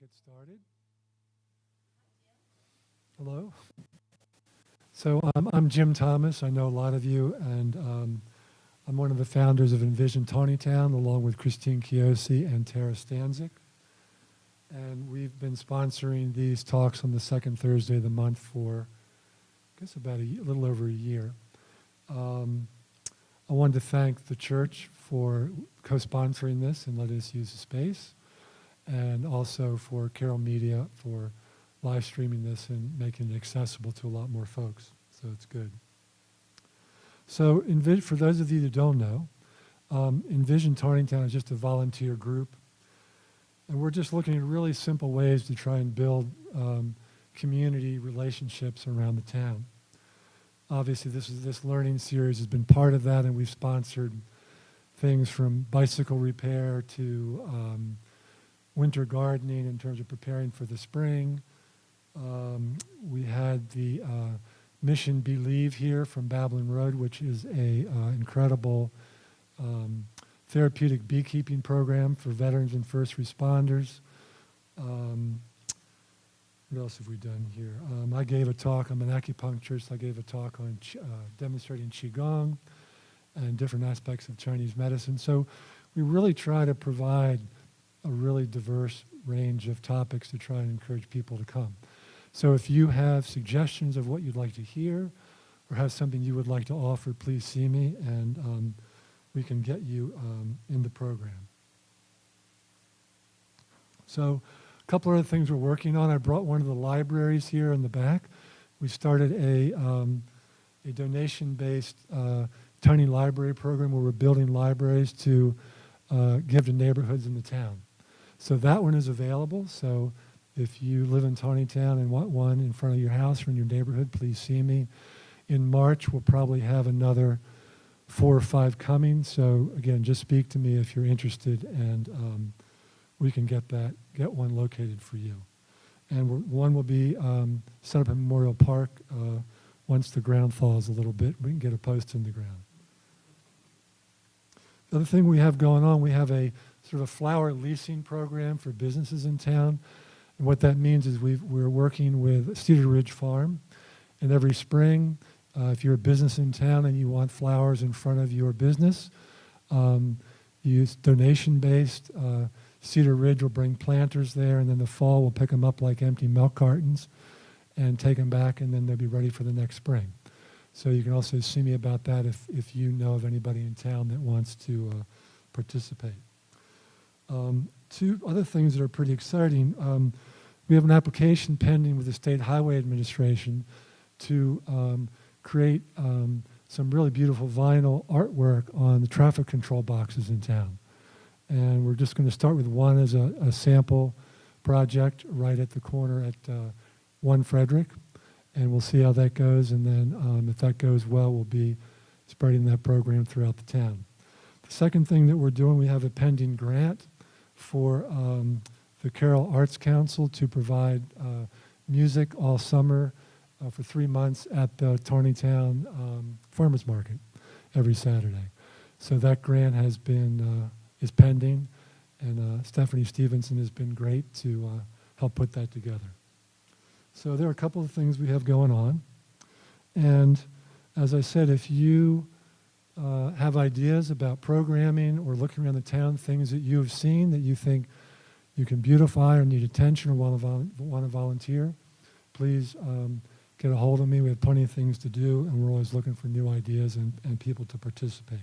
Get started. Hello. So I'm Jim Thomas. I know a lot of you, and I'm one of the founders of Envision Taneytown, along with Christine Chiosi and Tara Stanzik. And we've been sponsoring these talks on the second Thursday of the month for, I guess, about a little over a year. I wanted to thank the church for co-sponsoring this and letting us use the space, and also for Carroll Media for live streaming this and making it accessible to a lot more folks. So it's good. So for those of you that don't know, Envision Taneytown is just a volunteer group. And we're just looking at really simple ways to try and build community relationships around the town. Obviously, this learning series has been part of that, and we've sponsored things from bicycle repair to winter gardening in terms of preparing for the spring. We had the Mission Believe here from Babylon Road, which is a incredible therapeutic beekeeping program for veterans and first responders. What else have we done here? I gave a talk. I'm an acupuncturist. I gave a talk on demonstrating Qigong and different aspects of Chinese medicine. So we really try to provide a really diverse range of topics to try and encourage people to come. So if you have suggestions of what you'd like to hear or have something you would like to offer, please see me, and we can get you in the program. So a couple other things we're working on. I brought one of the libraries here in the back. We started a donation-based tiny library program where we're building libraries to give to neighborhoods in the town. So that one is available. So if you live in Taneytown and want one in front of your house or in your neighborhood, please see me. In March, we'll probably have another 4 or 5 coming. So again, just speak to me if you're interested, and we can get one located for you. And one will be set up in Memorial Park once the ground thaws a little bit. We can get a post in the ground. The other thing we have going on, we have a sort of flower leasing program for businesses in town. And what that means is we're working with Cedar Ridge Farm, and every spring, if you're a business in town and you want flowers in front of your business, use donation-based. Cedar Ridge will bring planters there, and then the fall we'll pick them up like empty milk cartons and take them back, and then they'll be ready for the next spring. So you can also see me about that if you know of anybody in town that wants to participate. 2 other things that are pretty exciting. We have an application pending with the State Highway Administration to create some really beautiful vinyl artwork on the traffic control boxes in town. And we're just going to start with one as a sample project right at the corner at 1 Frederick. And we'll see how that goes. And then if that goes well, we'll be spreading that program throughout the town. The second thing that we're doing, we have a pending grant for the Carroll Arts Council to provide music all summer for 3 months at the Taneytown Farmers Market every Saturday. So that grant has been is pending, and Stephanie Stevenson has been great to help put that together. So there are a couple of things we have going on. And as I said, if you have ideas about programming or looking around the town, things that you have seen that you think you can beautify or need attention or want to volunteer, please get a hold of me. We have plenty of things to do, and we're always looking for new ideas and people to participate.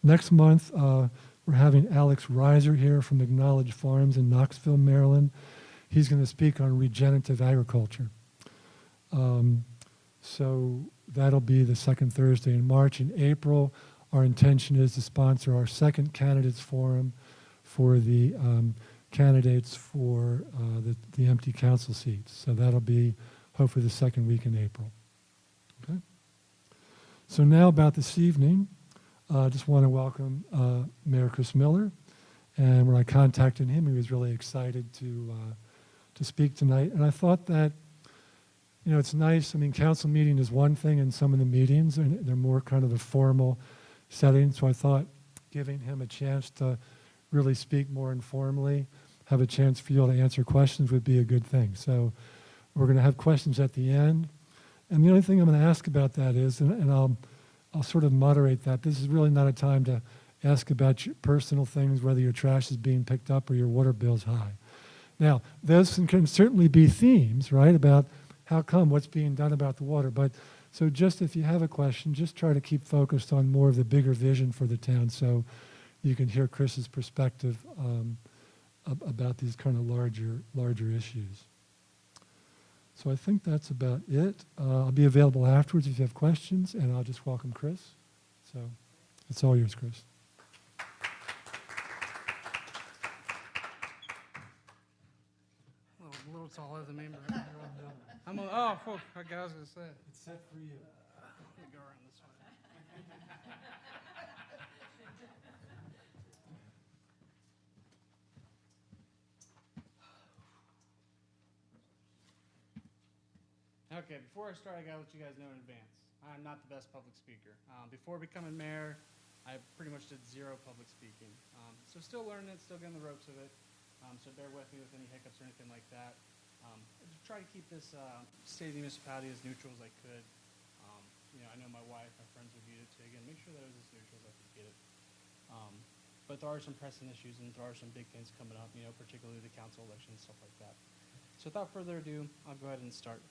Next month, we're having Alex Reiser here from Acknowledge Farms in Knoxville, Maryland. He's going to speak on regenerative agriculture. So that'll be the second Thursday in March. In April, our intention is to sponsor our second candidates forum for the candidates for the empty council seats. So that'll be hopefully the second week in April. Okay. So now about this evening, I just want to welcome Mayor Chris Miller. And when I contacted him, he was really excited to speak tonight. And I thought that, you know, it's nice. I mean, council meeting is one thing in some of the meetings, and they're more kind of a formal setting. So I thought giving him a chance to really speak more informally have a chance for you all to answer questions would be a good thing. So we're going to have questions at the end. And the only thing I'm going to ask about that is, and I'll sort of moderate that, this is really not a time to ask about your personal things, whether your trash is being picked up or your water bill's high. Now, those can certainly be themes, right, about how come, what's being done about the water. But so just if you have a question, just try to keep focused on more of the bigger vision for the town so you can hear Chris's perspective about these kind of larger issues. So I think that's about it. I'll be available afterwards if you have questions, and I'll just welcome Chris. So it's all yours, Chris. A little taller than me, but I'm a, oh, fuck, I was going to say. It's set for you. Let me go around this way. Okay, before I start, I gotta let you guys know in advance. I'm not the best public speaker. Before becoming mayor, I pretty much did zero public speaking. So still learning it, still getting the ropes of it. So bear with me with any hiccups or anything like that. I just try to keep this state of the municipality as neutral as I could. You know, I know my wife, my friends reviewed it too. Again, make sure that it was as neutral as I could get it. But there are some pressing issues and there are some big things coming up, you know, particularly the council election and stuff like that. So without further ado, I'll go ahead and start.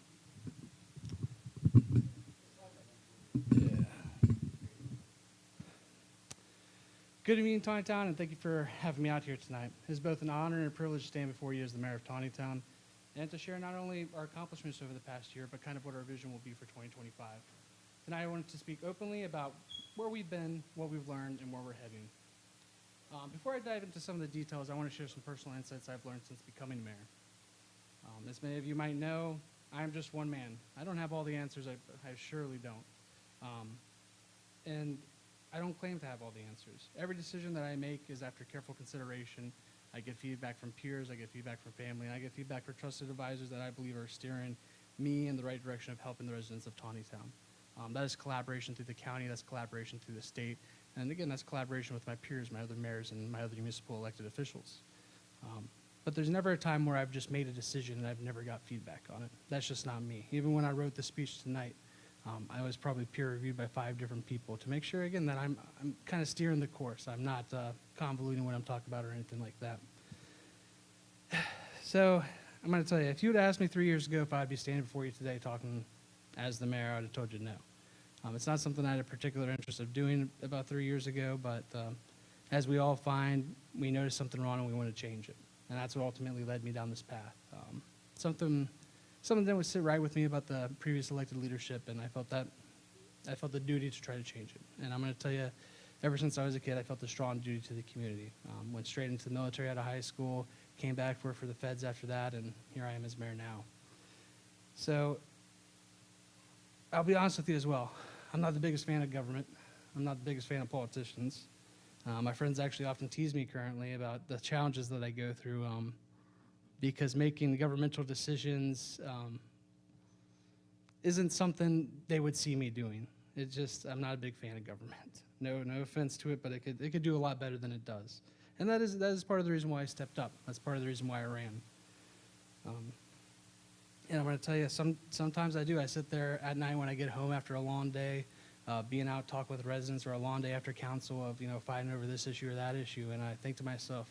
Good evening, Taneytown, and thank you for having me out here tonight. It is both an honor and a privilege to stand before you as the mayor of Taneytown and to share not only our accomplishments over the past year, but kind of what our vision will be for 2025. Tonight, I wanted to speak openly about where we've been, what we've learned, and where we're heading. Before I dive into some of the details, I want to share some personal insights I've learned since becoming mayor. As many of you might know, I'm just one man. I don't have all the answers. I surely don't. And I don't claim to have all the answers. Every decision that I make is after careful consideration. I get feedback from peers, I get feedback from family, and I get feedback from trusted advisors that I believe are steering me in the right direction of helping the residents of Taneytown. That is collaboration through the county, that's collaboration through the state, and again, that's collaboration with my peers, my other mayors, and my other municipal elected officials. But there's never a time where I've just made a decision and I've never got feedback on it. That's just not me. Even when I wrote the speech tonight, I was probably peer reviewed by 5 different people to make sure, again, that I'm kind of steering the course. I'm not convoluting what I'm talking about or anything like that. So I'm going to tell you, if you would asked me 3 years ago if I'd be standing before you today talking as the mayor, I would have told you no. It's not something I had a particular interest of doing about 3 years ago, but as we all find, we notice something wrong and we want to change it. And that's what ultimately led me down this path. Something that would sit right with me about the previous elected leadership, and I felt the duty to try to change it. And I'm going to tell you, ever since I was a kid, I felt a strong duty to the community. Went straight into the military out of high school, came back, worked for the feds after that, and here I am as mayor now. So I'll be honest with you as well. I'm not the biggest fan of government. I'm not the biggest fan of politicians. My friends actually often tease me currently about the challenges that I go through because making governmental decisions isn't something they would see me doing. I'm not a big fan of government. No offense to it, but it could do a lot better than it does. And that is part of the reason why I stepped up. That's part of the reason why I ran. And I'm going to tell you, sometimes I do. I sit there at night when I get home after a long day, being out talking with residents, or a long day after council of fighting over this issue or that issue, and I think to myself,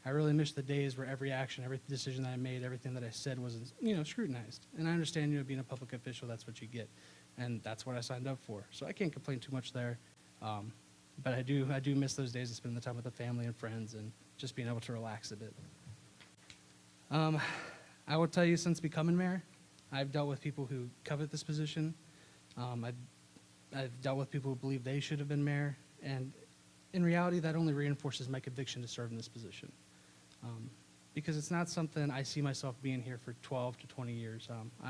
I really miss the days where every action, every decision that I made, everything that I said was scrutinized. And I understand, being a public official, that's what you get, and that's what I signed up for. So I can't complain too much there, but I do miss those days of spending the time with the family and friends and just being able to relax a bit. I will tell you, since becoming mayor, I've dealt with people who covet this position. I've dealt with people who believe they should have been mayor, and in reality, that only reinforces my conviction to serve in this position. Because it's not something I see myself being here for 12 to 20 years.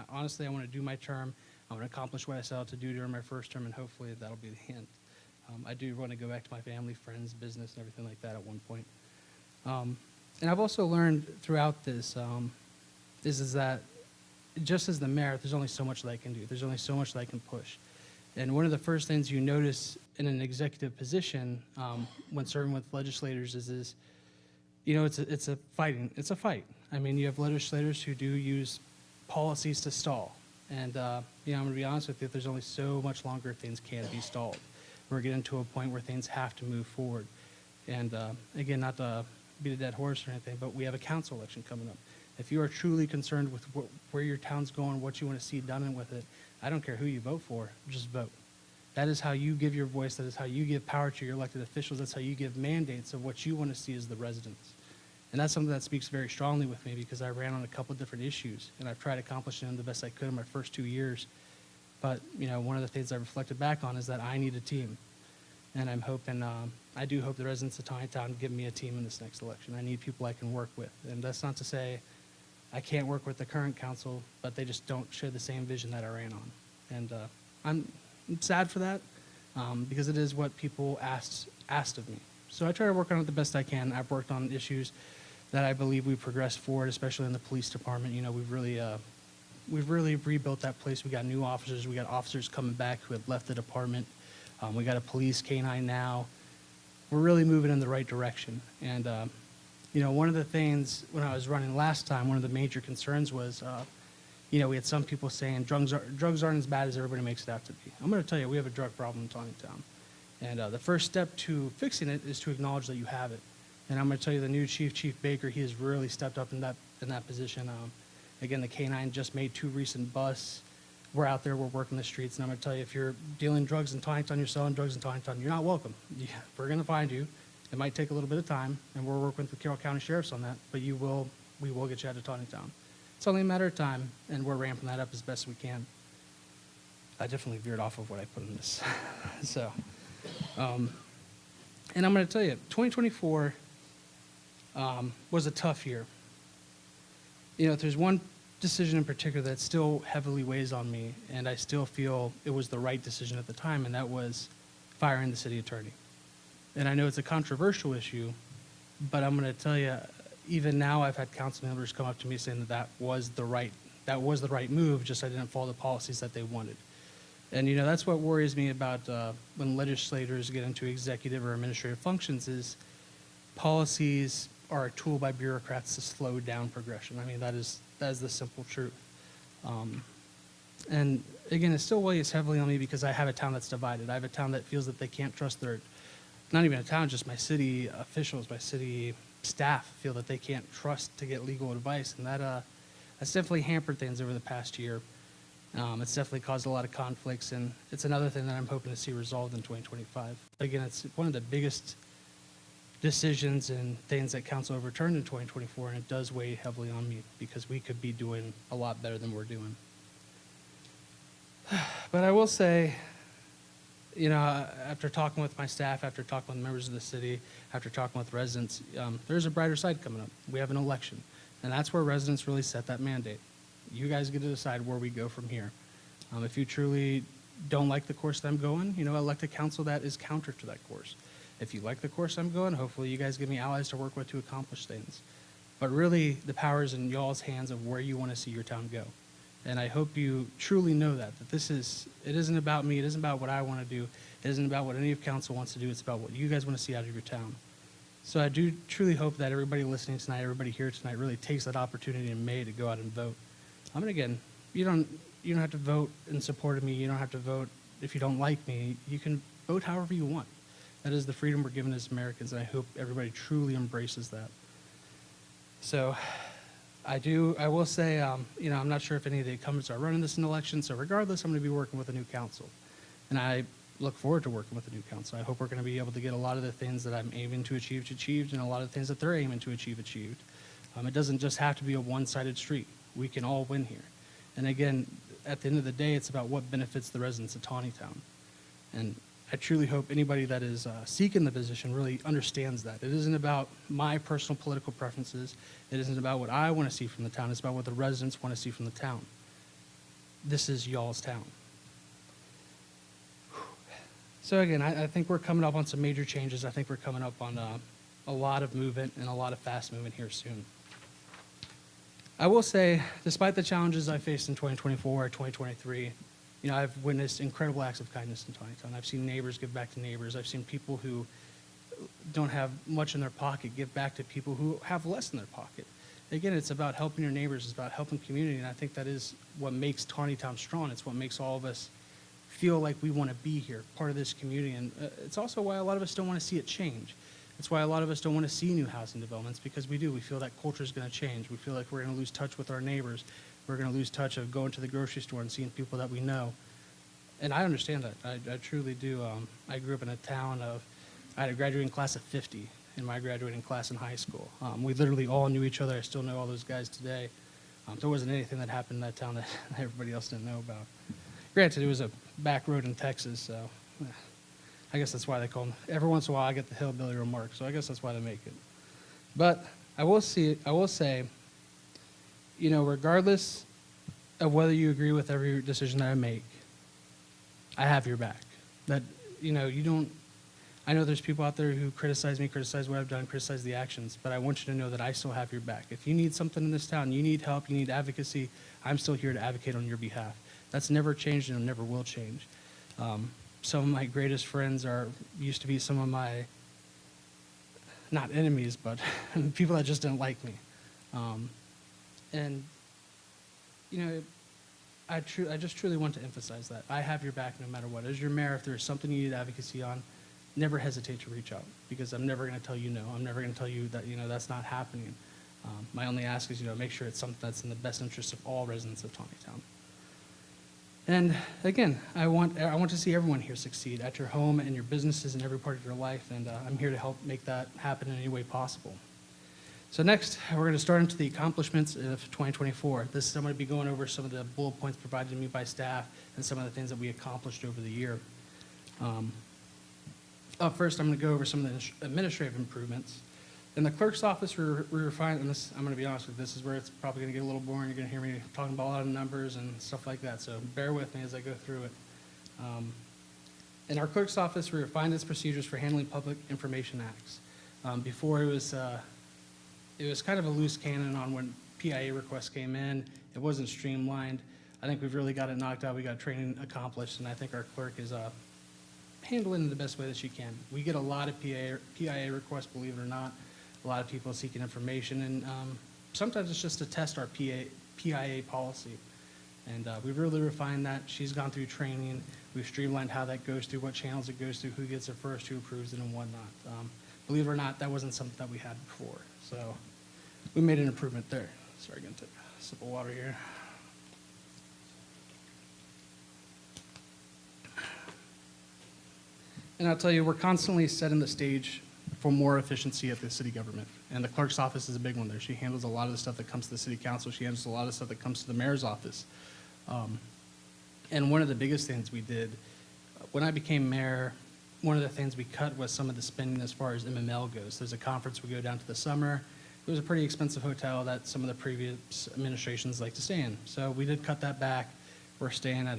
Honestly, I want to do my term. I want to accomplish what I set out to do during my first term, and hopefully that'll be the end. I do want to go back to my family, friends, business, and everything like that at one point. And I've also learned throughout this is that just as the mayor, there's only so much that I can do. There's only so much that I can push. And one of the first things you notice in an executive position when serving with legislators is you know, it's a fight. I mean, you have legislators who do use policies to stall. And, you know, I'm going to be honest with you, there's only so much longer things can be stalled. We're getting to a point where things have to move forward. And, again, not to beat a dead horse or anything, but we have a council election coming up. If you are truly concerned with where your town's going, what you want to see done with it, I don't care who you vote for, just vote. That is how you give your voice. That is how you give power to your elected officials. That's how you give mandates of what you want to see as the residents. And that's something that speaks very strongly with me because I ran on a couple of different issues, and I've tried accomplishing them the best I could in my first 2 years. But, you know, one of the things I reflected back on is that I need a team. And I'm hoping, I do hope the residents of Taneytown give me a team in this next election. I need people I can work with. And that's not to say I can't work with the current council, but they just don't share the same vision that I ran on. And I'm sad for that because it is what people asked of me. So I try to work on it the best I can. I've worked on issues that I believe we've progressed forward, especially in the police department. You know, we've really rebuilt that place. We got new officers. We got officers coming back who had left the department. We got a police canine now. We're really moving in the right direction. And, you know, one of the things when I was running last time, one of the major concerns was, you know, we had some people saying drugs aren't as bad as everybody makes it out to be. I'm going to tell you, we have a drug problem in Taneytown. And the first step to fixing it is to acknowledge that you have it. And I'm going to tell you, the new Chief Baker, he has really stepped up in that position. Again, the K-9 just made 2 recent busts. We're out there, we're working the streets, and I'm going to tell you, if you're dealing drugs in Taneytown, you're selling drugs in Taneytown, you're not welcome. We're going to find you. It might take a little bit of time, and we're working with the Carroll County Sheriffs on that, but we will get you out of Taneytown. It's only a matter of time, and we're ramping that up as best we can. I definitely veered off of what I put in this. So, and I'm going to tell you, 2024 was a tough year. You know, if there's one decision in particular that still heavily weighs on me, and I still feel it was the right decision at the time, and that was firing the city attorney. And I know it's a controversial issue, but I'm going to tell you, even now I've had council members come up to me saying that was the right move, just I didn't follow the policies that they wanted. And, you know, that's what worries me about when legislators get into executive or administrative functions is policies are a tool by bureaucrats to slow down progression. I mean, that is the simple truth. And again, it still weighs heavily on me because I have a town that's divided. I have a town that feels that they can't trust not even a town, just my city officials, my city staff feel that they can't trust to get legal advice. And that's definitely hampered things over the past year. It's definitely caused a lot of conflicts, and it's another thing that I'm hoping to see resolved in 2025. Again, it's one of the biggest decisions and things that council overturned in 2024, and it does weigh heavily on me because we could be doing a lot better than we're doing. But I will say, you know, after talking with my staff, after talking with members of the city, after talking with residents, there's a brighter side coming up. We have an election, and that's where residents really set that mandate. You guys get to decide where we go from here. If you truly don't like the course that I'm going, you know, elect a council that is counter to that course. If you like the course I'm going, hopefully you guys give me allies to work with to accomplish things. But really, the power is in y'all's hands of where you want to see your town go. And I hope you truly know that it isn't about me, it isn't about what I want to do, it isn't about what any of council wants to do, it's about what you guys want to see out of your town. So I do truly hope that everybody listening tonight, everybody here tonight really takes that opportunity in May to go out and vote. And again, you don't have to vote in support of me, you don't have to vote if you don't like me, you can vote however you want. That is the freedom we're given as Americans, and I hope everybody truly embraces that. So I will say, you know, I'm not sure if any of the incumbents are running this in election, so regardless, I'm going to be working with a new council. And I look forward to working with a new council. I hope we're going to be able to get a lot of the things that I'm aiming to achieve achieved, and a lot of the things that they're aiming to achieve achieved. It doesn't just have to be a one-sided street. We can all win here. And again, at the end of the day, it's about what benefits the residents of Taneytown. And I truly hope anybody that is seeking the position really understands that. It isn't about my personal political preferences. It isn't about what I want to see from the town. It's about what the residents want to see from the town. This is y'all's town. So again, I think we're coming up on some major changes. I think we're coming up on a lot of movement and a lot of fast movement here soon. I will say, despite the challenges I faced in 2024 or 2023, you know, I've witnessed incredible acts of kindness in Taneytown. I've seen neighbors give back to neighbors. I've seen people who don't have much in their pocket give back to people who have less in their pocket. Again, it's about helping your neighbors. It's about helping community, and I think that is what makes Taneytown strong. It's what makes all of us feel like we want to be here, part of this community, and it's also why a lot of us don't want to see it change. It's why a lot of us don't want to see new housing developments, because we do. We feel that culture is going to change. We feel like we're going to lose touch with our neighbors. We're going to lose touch of going to the grocery store and seeing people that we know. And I understand that. I truly do. I grew up in a town I had a graduating class of 50 in my graduating class in high school. We literally all knew each other. I still know all those guys today. There wasn't anything that happened in that town that everybody else didn't know about. Granted, it was a back road in Texas, so I guess that's why they call them. Every once in a while, I get the hillbilly remark, so I guess that's why they make it. But I will say, regardless of whether you agree with every decision that I make, I have your back. That, you don't. I know there's people out there who criticize me, criticize what I've done, criticize the actions, but I want you to know that I still have your back. If you need something in this town, you need help, you need advocacy, I'm still here to advocate on your behalf. That's never changed and it never will change. Some of my greatest friends used to be some of my, not enemies, but people that just didn't like me. I just truly want to emphasize that. I have your back no matter what. As your mayor, if there's something you need advocacy on, never hesitate to reach out, because I'm never going to tell you no. I'm never going to tell you that, that's not happening. My only ask is, make sure it's something that's in the best interest of all residents of Taneytown. And again, I want to see everyone here succeed at your home and your businesses and every part of your life, and I'm here to help make that happen in any way possible. So next, we're going to start into the accomplishments of 2024. I'm going to be going over some of the bullet points provided to me by staff and some of the things that we accomplished over the year. Up first, I'm going to go over some of the administrative improvements. In the clerk's office, we refined, and this, I'm going to be honest with you, this is where it's probably going to get a little boring. You're going to hear me talking about a lot of numbers and stuff like that, so bear with me as I go through it. In our clerk's office, we refined its procedures for handling public information acts. Before, it was kind of a loose cannon on when PIA requests came in. It wasn't streamlined. I think we've really got it knocked out. We got training accomplished, and I think our clerk is handling it the best way that she can. We get a lot of PIA requests, believe it or not, a lot of people seeking information, and sometimes it's just to test our PIA policy. And we've really refined that. She's gone through training. We've streamlined how that goes through, what channels it goes through, who gets it first, who approves it, and whatnot. Believe it or not, that wasn't something that we had before. So we made an improvement there. Sorry, I'm going to take a sip of water here. And I'll tell you, we're constantly setting the stage for more efficiency at the city government. And the clerk's office is a big one there. She handles a lot of the stuff that comes to the city council. She handles a lot of the stuff that comes to the mayor's office. And one of the biggest things we did, when I became mayor, one of the things we cut was some of the spending as far as MML goes. There's a conference we go down to the summer. It was a pretty expensive hotel that some of the previous administrations like to stay in. So we did cut that back. We're staying at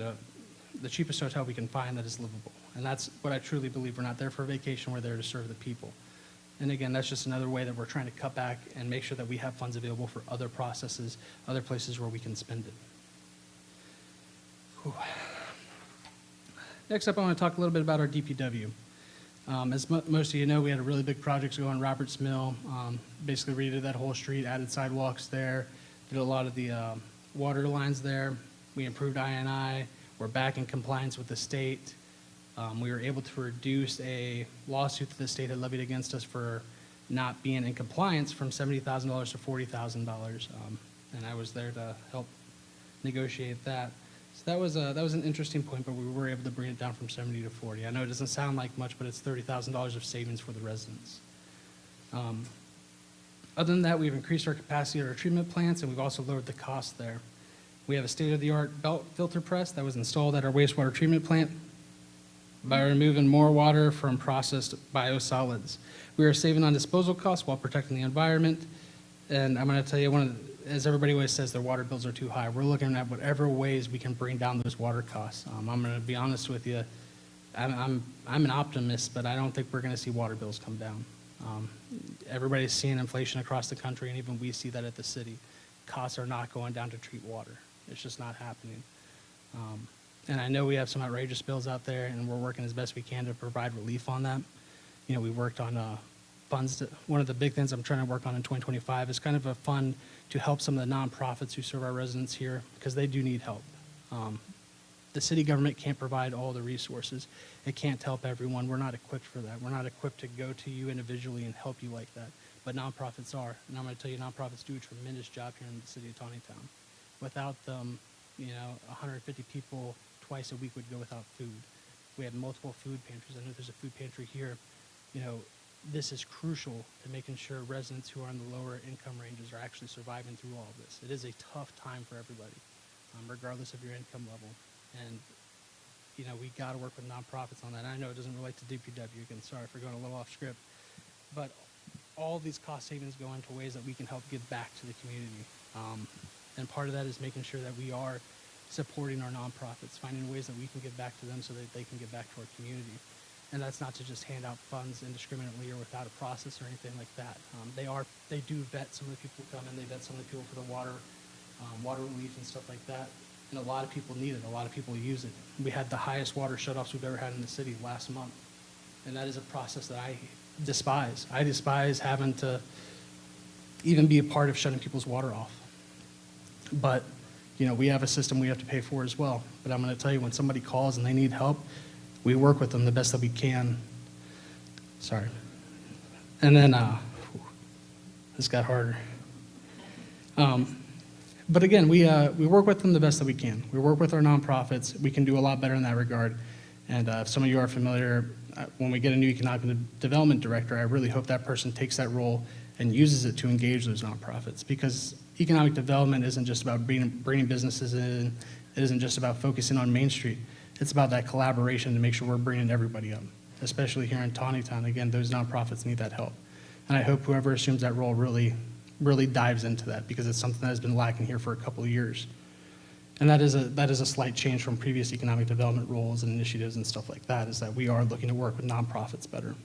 the cheapest hotel we can find that is livable. And that's what I truly believe. We're not there for a vacation, we're there to serve the people. And again, that's just another way that we're trying to cut back and make sure that we have funds available for other processes, other places where we can spend it. Whew. Next up, I want to talk a little bit about our DPW. As most of you know, we had a really big project go on Roberts Mill, basically redid that whole street, added sidewalks there, did a lot of the water lines there. We improved I&I. We're back in compliance with the state. We were able to reduce a lawsuit that the state had levied against us for not being in compliance from $70,000 to $40,000, and I was there to help negotiate that. So that was an interesting point, but we were able to bring it down from 70 to 40. I know it doesn't sound like much, but it's $30,000 of savings for the residents. Other than that, we've increased our capacity at our treatment plants, and we've also lowered the cost there. We have a state-of-the-art belt filter press that was installed at our wastewater treatment plant. By removing more water from processed biosolids, we are saving on disposal costs while protecting the environment. And I'm going to tell you, as everybody always says, their water bills are too high. We're looking at whatever ways we can bring down those water costs. I'm going to be honest with you. I'm an optimist, but I don't think we're going to see water bills come down. Everybody's seeing inflation across the country, and even we see that at the city. Costs are not going down to treat water. It's just not happening. And I know we have some outrageous bills out there, and we're working as best we can to provide relief on that. We worked on funds. One of the big things I'm trying to work on in 2025 is kind of a fund to help some of the nonprofits who serve our residents here, because they do need help. The city government can't provide all the resources. It can't help everyone. We're not equipped for that. We're not equipped to go to you individually and help you like that. But nonprofits are. And I'm going to tell you, nonprofits do a tremendous job here in the city of Taneytown. Without them, 150 people twice a week would go without food. We have multiple food pantries. I know there's a food pantry here. This is crucial to making sure residents who are in the lower income ranges are actually surviving through all of this. It is a tough time for everybody, regardless of your income level. And, we got to work with nonprofits on that. I know it doesn't relate to DPW. Again, sorry for going a little off script. But all these cost savings go into ways that we can help give back to the community. And part of that is making sure that we are supporting our nonprofits, finding ways that we can give back to them so that they can give back to our community. And that's not to just hand out funds indiscriminately or without a process or anything like that. They do vet some of the people who come in. They vet some of the people for the water relief and stuff like that. And a lot of people need it. A lot of people use it. We had the highest water shutoffs we've ever had in the city last month. And that is a process that I despise. I despise having to even be a part of shutting people's water off. But, we have a system we have to pay for as well. But I'm going to tell you, when somebody calls and they need help, we work with them the best that we can. Sorry. And then, this got harder. But again, we work with them the best that we can. We work with our nonprofits. We can do a lot better in that regard. And if some of you are familiar, when we get a new economic development director, I really hope that person takes that role and uses it to engage those nonprofits, because economic development isn't just about bringing businesses in. It isn't just about focusing on Main Street. It's about that collaboration to make sure we're bringing everybody up, especially here in Taneytown. Again, those nonprofits need that help. And I hope whoever assumes that role really dives into that, because it's something that has been lacking here for a couple of years. And that is a slight change from previous economic development roles and initiatives and stuff like that, is that we are looking to work with nonprofits better.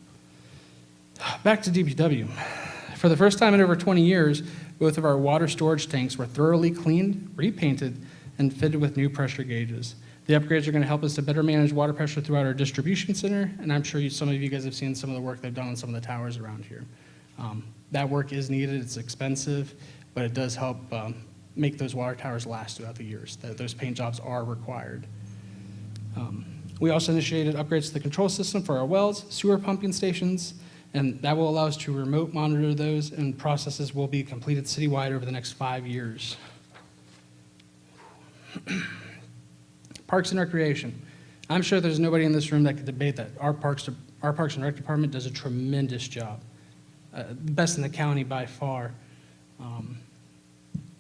Back to DPW. For the first time in over 20 years, both of our water storage tanks were thoroughly cleaned, repainted, and fitted with new pressure gauges. The upgrades are going to help us to better manage water pressure throughout our distribution center, and I'm sure some of you guys have seen some of the work they've done on some of the towers around here. That work is needed. It's expensive, but it does help make those water towers last throughout the years. Those paint jobs are required. We also initiated upgrades to the control system for our wells, sewer pumping stations, and that will allow us to remote monitor those, and processes will be completed citywide over the next 5 years. Parks and Recreation. I'm sure there's nobody in this room that could debate that. Our Parks and Rec Department does a tremendous job. Best in the county by far.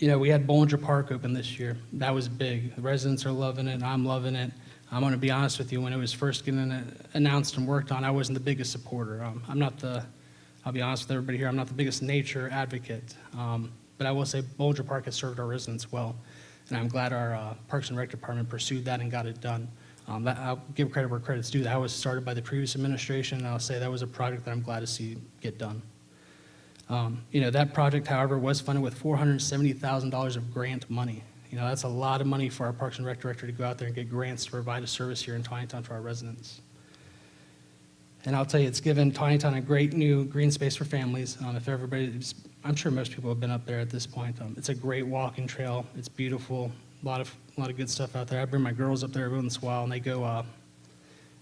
We had Bollinger Park open this year. That was big. The residents are loving it. I'm loving it. I'm going to be honest with you, when it was first getting announced and worked on, I wasn't the biggest supporter. I'll be honest with everybody here, I'm not the biggest nature advocate. But I will say Bollinger Park has served our residents well. And I'm glad our Parks and Rec Department pursued that and got it done. I'll give credit where credit's due. That was started by the previous administration, and I'll say that was a project that I'm glad to see get done. That project, however, was funded with $470,000 of grant money. That's a lot of money for our Parks and Rec Director to go out there and get grants to provide a service here in Taneytown to our residents. And I'll tell you, it's given Taneytown a great new green space for families. I'm sure most people have been up there at this point. It's a great walking trail. It's beautiful. A lot of good stuff out there. I bring my girls up there every once in a while, and they go.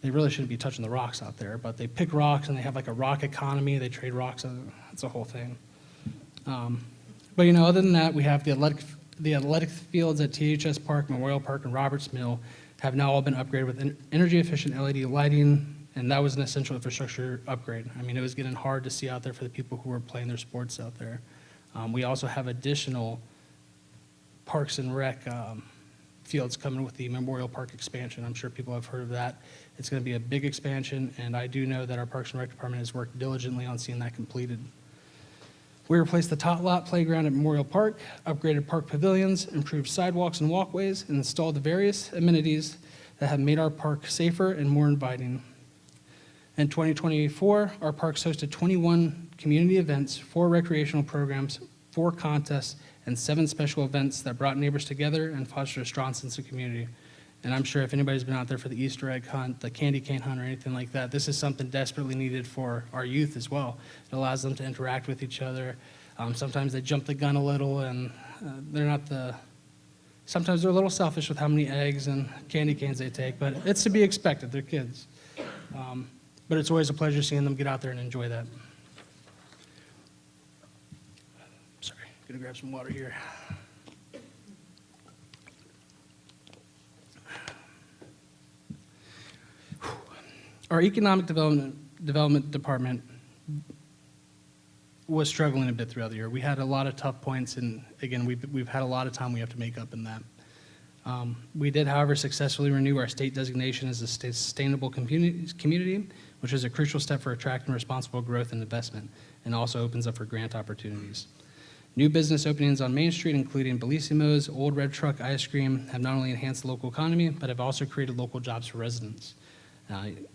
They really shouldn't be touching the rocks out there, but they pick rocks, and they have like a rock economy. They trade rocks. It's a whole thing. But other than that, we have the athletic fields at THS Park, Memorial Park, and Roberts Mill have now all been upgraded with energy-efficient LED lighting, and that was an essential infrastructure upgrade. It was getting hard to see out there for the people who were playing their sports out there. We also have additional Parks and Rec fields coming with the Memorial Park expansion. I'm sure people have heard of that. It's going to be a big expansion, and I do know that our Parks and Rec Department has worked diligently on seeing that completed. We replaced the tot lot playground at Memorial Park, upgraded park pavilions, improved sidewalks and walkways, and installed the various amenities that have made our park safer and more inviting. In 2024, our parks hosted 21 community events, 4 recreational programs, 4 contests, and 7 special events that brought neighbors together and fostered a strong sense of community. And I'm sure if anybody's been out there for the Easter egg hunt, the candy cane hunt, or anything like that, this is something desperately needed for our youth as well. It allows them to interact with each other. Sometimes they jump the gun a little, and sometimes they're a little selfish with how many eggs and candy canes they take, but it's to be expected. They're kids. But it's always a pleasure seeing them get out there and enjoy that. Sorry, gonna grab some water here. Our economic development department was struggling a bit throughout the year. We had a lot of tough points, and again, we've had a lot of time we have to make up in that. We did, however, successfully renew our state designation as a sustainable community, which is a crucial step for attracting responsible growth and investment, and also opens up for grant opportunities. New business openings on Main Street, including Bellissimo's, Old Red Truck Ice Cream, have not only enhanced the local economy, but have also created local jobs for residents.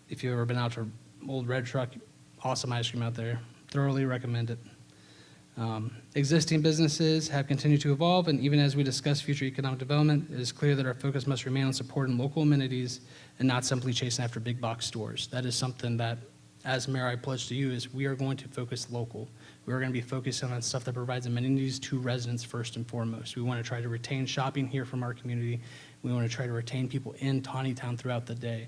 If you've ever been out to Old Red Truck, awesome ice cream out there. Thoroughly recommend it. Existing businesses have continued to evolve, and even as we discuss future economic development, it is clear that our focus must remain on supporting local amenities and not simply chasing after big box stores. That is something that, as mayor, I pledge to you is we are going to focus local. We're going to be focusing on stuff that provides amenities to residents first and foremost. We want to try to retain shopping here from our community. We want to try to retain people in Taneytown throughout the day.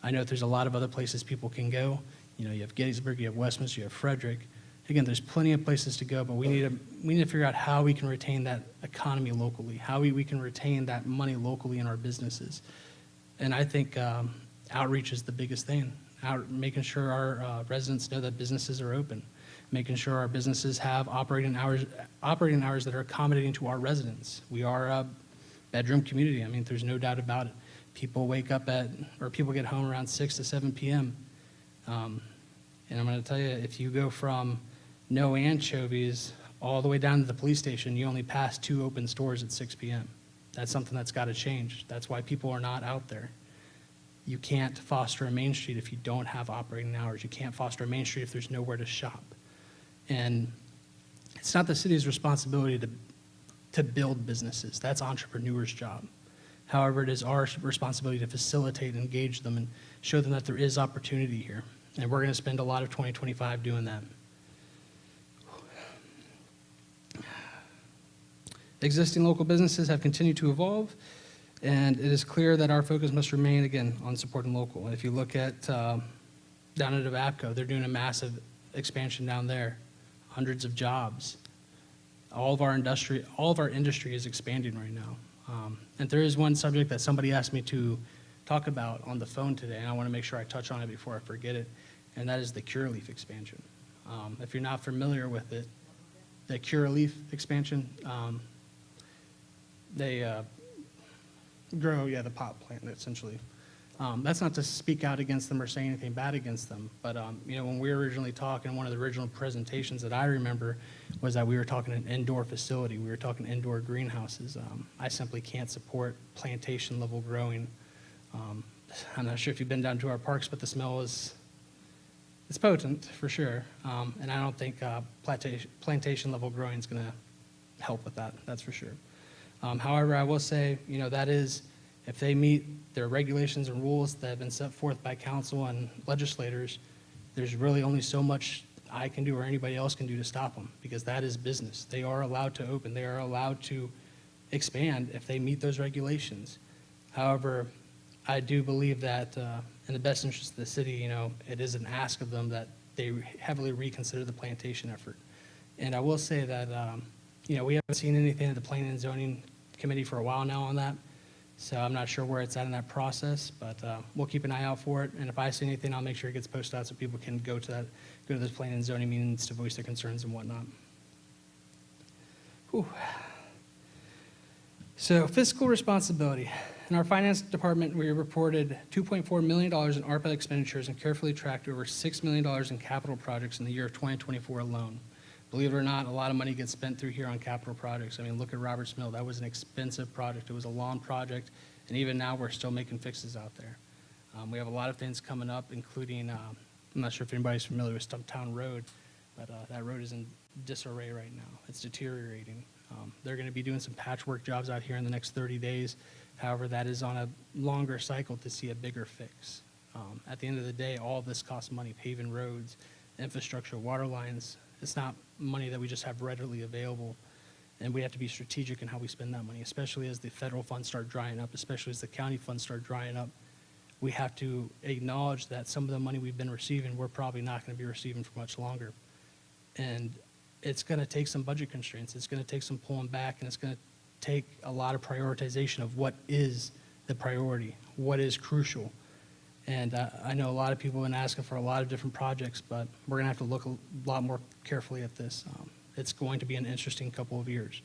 I know there's a lot of other places people can go. You know, you have Gettysburg, you have Westminster, you have Frederick. Again, there's plenty of places to go, but we need to figure out how we can retain that economy locally, how we can retain that money locally in our businesses. And I think outreach is the biggest thing. Making sure our residents know that businesses are open, making sure our businesses have operating hours that are accommodating to our residents. We are a bedroom community. I mean, there's no doubt about it. People wake up people get home around 6 to 7 p.m. And I'm going to tell you, if you go from no anchovies all the way down to the police station, you only pass 2 open stores at 6 p.m. That's something that's got to change. That's why people are not out there. You can't foster a Main Street if you don't have operating hours. You can't foster a Main Street if there's nowhere to shop. And it's not the city's responsibility to build businesses. That's entrepreneurs' job. However, it is our responsibility to facilitate and engage them and show them that there is opportunity here. And we're going to spend a lot of 2025 doing that. Existing local businesses have continued to evolve, and it is clear that our focus must remain, again, on supporting local. And if you look at down at Avapco, they're doing a massive expansion down there, hundreds of jobs. All of our industry is expanding right now. And there is one subject that somebody asked me to talk about on the phone today, and I want to make sure I touch on it before I forget it, and that is the Curaleaf expansion. If you're not familiar with it, the Curaleaf expansion, they grow, the pot plant, essentially. That's not to speak out against them or say anything bad against them, but when we were originally talking, one of the original presentations that I remember was that we were talking an indoor facility. We were talking indoor greenhouses. I simply can't support plantation level growing. I'm not sure if you've been down to our parks, but the smell it's potent for sure. And I don't think plantation level growing is going to help with that. That's for sure. However, I will say, that is, if they meet their regulations and rules that have been set forth by council and legislators, there's really only so much I can do or anybody else can do to stop them, because that is business. They are allowed to open. They are allowed to expand if they meet those regulations. However, I do believe that in the best interest of the city, it is an ask of them that they heavily reconsider the plantation effort. And I will say that, we haven't seen anything at the Planning and Zoning Committee for a while now on that. So I'm not sure where it's at in that process, but we'll keep an eye out for it. And if I see anything, I'll make sure it gets posted out so people can go to those planning and zoning meetings to voice their concerns and whatnot. Whew. So fiscal responsibility. In our finance department, we reported $2.4 million in ARPA expenditures and carefully tracked over $6 million in capital projects in the year of 2024 alone. Believe it or not, a lot of money gets spent through here on capital projects. I mean, look at Roberts Mill. That was an expensive project. It was a long project, and even now we're still making fixes out there. We have a lot of things coming up, including, I'm not sure if anybody's familiar with Stumptown Road, but that road is in disarray right now. It's deteriorating. They're going to be doing some patchwork jobs out here in the next 30 days. However, that is on a longer cycle to see a bigger fix. At the end of the day, all of this costs money: paving roads, infrastructure, water lines. It's not money that we just have readily available, and we have to be strategic in how we spend that money, especially as the federal funds start drying up, especially as the county funds start drying up. We have to acknowledge that some of the money we've been receiving, we're probably not going to be receiving for much longer. And it's going to take some budget constraints. It's going to take some pulling back, and it's going to take a lot of prioritization of what is the priority, what is crucial. And I know a lot of people have been asking for a lot of different projects, but we're going to have to look a lot more carefully at this. It's going to be an interesting couple of years.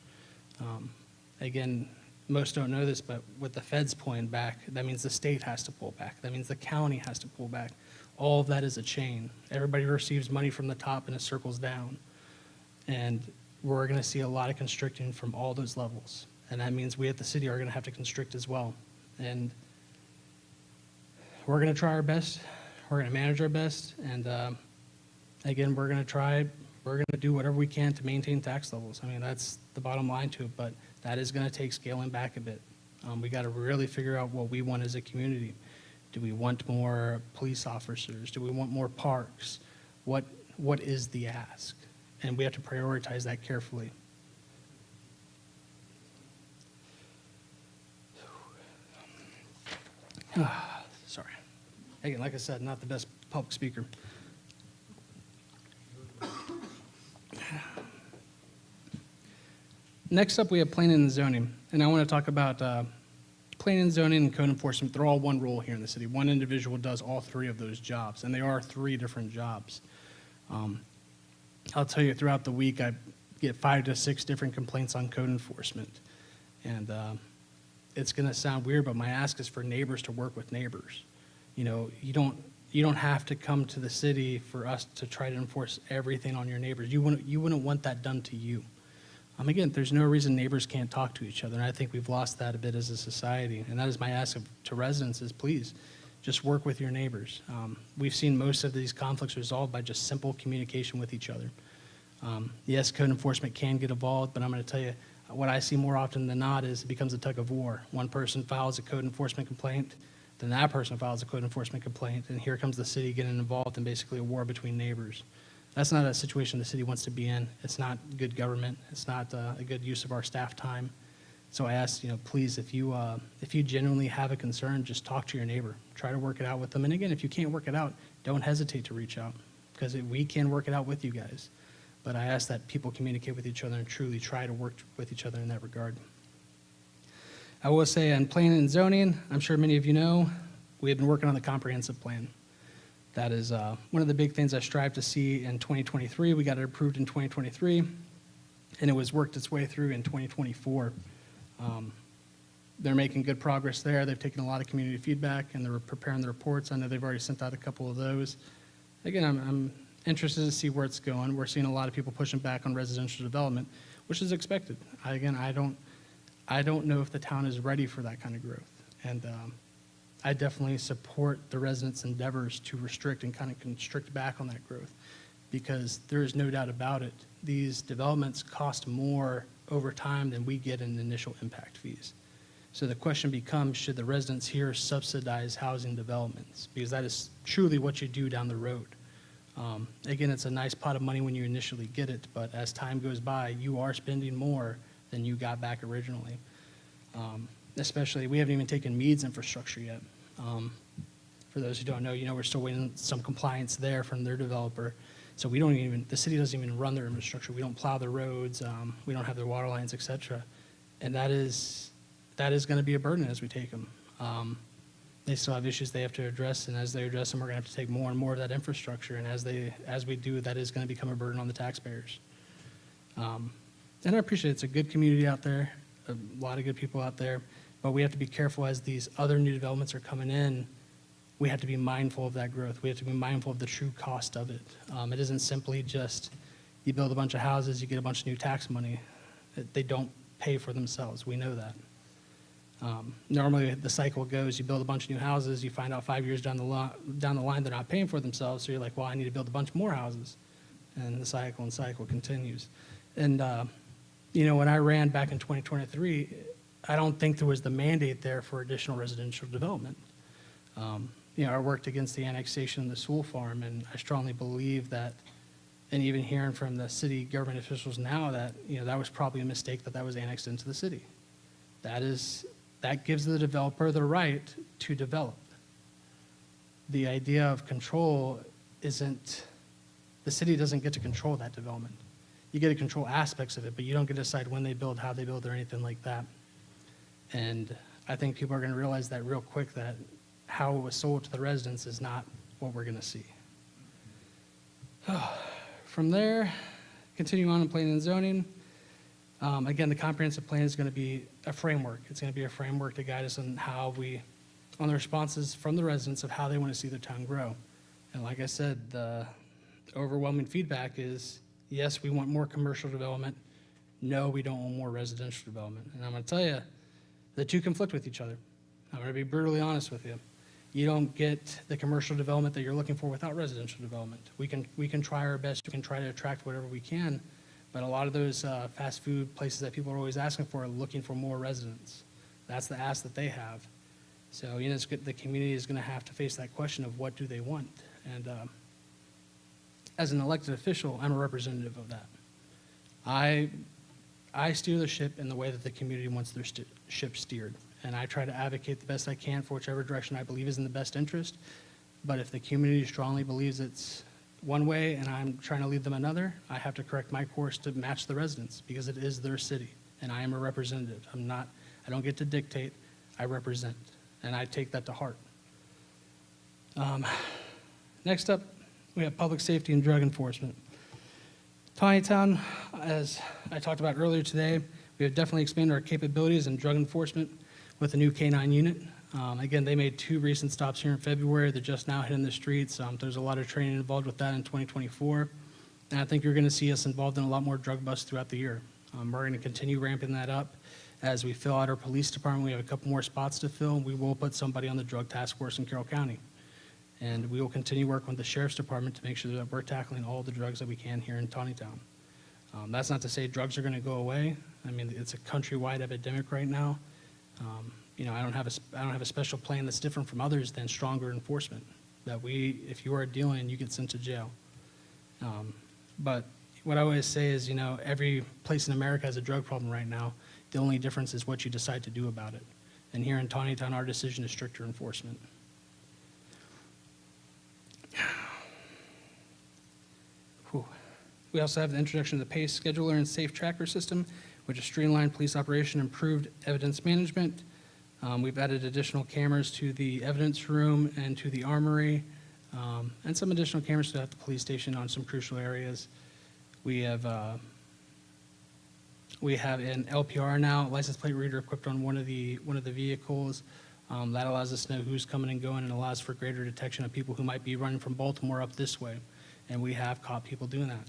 Again, most don't know this, but with the feds pulling back, that means the state has to pull back. That means the county has to pull back. All of that is a chain. Everybody receives money from the top and it circles down. And we're going to see a lot of constricting from all those levels. And that means we at the city are going to have to constrict as well. And we're going to try our best. We're going to manage our best. And again, we're going to do whatever we can to maintain tax levels. I mean, that's the bottom line to it, but that is going to take scaling back a bit. We got to really figure out what we want as a community. Do we want more police officers? Do we want more parks? What is the ask? And we have to prioritize that carefully. Sorry. Again, like I said, not the best public speaker. Next up, we have planning and zoning. And I want to talk about planning and zoning and code enforcement. They're all one role here in the city. One individual does all three of those jobs, and they are three different jobs. I'll tell you, throughout the week, I get 5 to 6 different complaints on code enforcement. And it's going to sound weird, but my ask is for neighbors to work with neighbors. You know, you don't have to come to the city for us to try to enforce everything on your neighbors. You wouldn't want that done to you. Again, there's no reason neighbors can't talk to each other, and I think we've lost that a bit as a society. And that is my ask to residents is, please, just work with your neighbors. We've seen most of these conflicts resolved by just simple communication with each other. Yes, code enforcement can get involved, but I'm going to tell you, what I see more often than not is it becomes a tug of war. One person files a code enforcement complaint, then that person files a code enforcement complaint, and here comes the city getting involved in basically a war between neighbors. That's not a situation the city wants to be in. It's not good government. It's not a good use of our staff time. So I ask, please, if you genuinely have a concern, just talk to your neighbor. Try to work it out with them. And again, if you can't work it out, don't hesitate to reach out, because we can work it out with you guys. But I ask that people communicate with each other and truly try to work with each other in that regard. I will say on planning and zoning, I'm sure many of you know, we have been working on the comprehensive plan. That is one of the big things I strive to see in 2023. We got it approved in 2023, and it was worked its way through in 2024. They're making good progress there. They've taken a lot of community feedback, and they're preparing the reports. I know they've already sent out a couple of those. Again, I'm interested to see where it's going. We're seeing a lot of people pushing back on residential development, which is expected. I don't know if the town is ready for that kind of growth. And I definitely support the residents' endeavors to restrict and kind of constrict back on that growth, because there is no doubt about it. These developments cost more over time than we get in initial impact fees. So the question becomes, should the residents here subsidize housing developments? Because that is truly what you do down the road. Again, it's a nice pot of money when you initially get it, but as time goes by, you are spending more than you got back originally. Especially, we haven't even taken Meade's infrastructure yet. For those who don't know, we're still waiting some compliance there from their developer. So the city doesn't even run their infrastructure. We don't plow their roads. We don't have their water lines, et cetera. And that is going to be a burden as we take them. They still have issues they have to address, and as they address them, we're going to have to take more and more of that infrastructure. And as we do, that is going to become a burden on the taxpayers. And I appreciate it's a good community out there, a lot of good people out there, but we have to be careful as these other new developments are coming in. We have to be mindful of that growth. We have to be mindful of the true cost of it. It isn't simply just you build a bunch of houses, you get a bunch of new tax money. They don't pay for themselves. We know that. Normally the cycle goes, you build a bunch of new houses, you find out 5 years down the line they're not paying for themselves, so you're like, well, I need to build a bunch more houses. And the cycle continues. And When I ran back in 2023, I don't think there was the mandate there for additional residential development. I worked against the annexation of the Sewell Farm, and I strongly believe that, and even hearing from the city government officials now that, that was probably a mistake that was annexed into the city. That gives the developer the right to develop. The idea of control isn't, the city doesn't get to control that development. You get to control aspects of it, but you don't get to decide when they build, how they build, or anything like that. And I think people are going to realize that real quick, that how it was sold to the residents is not what we're going to see. From there, continue on in planning and zoning. Again, the comprehensive plan is going to be a framework. It's going to be a framework to guide us on on the responses from the residents of how they want to see their town grow. And like I said, the overwhelming feedback is, yes, we want more commercial development. No, we don't want more residential development. And I'm going to tell you, the two conflict with each other. I'm going to be brutally honest with you. You don't get the commercial development that you're looking for without residential development. We can try our best. We can try to attract whatever we can. But a lot of those fast food places that people are always asking for are looking for more residents. That's the ask that they have. So, the community is going to have to face that question of what do they want. And as an elected official, I'm a representative of that. I steer the ship in the way that the community wants their ship steered. And I try to advocate the best I can for whichever direction I believe is in the best interest. But if the community strongly believes it's one way and I'm trying to lead them another, I have to correct my course to match the residents because it is their city and I am a representative. I don't get to dictate, I represent. And I take that to heart. Next up, we have public safety and drug enforcement. Taneytown, as I talked about earlier today, we have definitely expanded our capabilities in drug enforcement with a new K-9 unit. Again, they made 2 recent stops here in February. They're just now hitting the streets. There's a lot of training involved with that in 2024. And I think you're going to see us involved in a lot more drug busts throughout the year. We're going to continue ramping that up. As we fill out our police department, we have a couple more spots to fill. We will put somebody on the drug task force in Carroll County. And we will continue working with the sheriff's department to make sure that we're tackling all the drugs that we can here in Taneytown. That's not to say drugs are going to go away. I mean, it's a countrywide epidemic right now. I don't have a special plan that's different from others than stronger enforcement. That if you are dealing, you get sent to jail. But what I always say is, every place in America has a drug problem right now. The only difference is what you decide to do about it. And here in Taneytown, our decision is stricter enforcement. Whew. We also have the introduction of the PACE scheduler and safe tracker system, which is streamlined police operation, improved evidence management. We've added additional cameras to the evidence room and to the armory, and some additional cameras at the police station on some crucial areas. We have an LPR now, license plate reader equipped on one of the vehicles. That allows us to know who's coming and going and allows for greater detection of people who might be running from Baltimore up this way. And we have caught people doing that.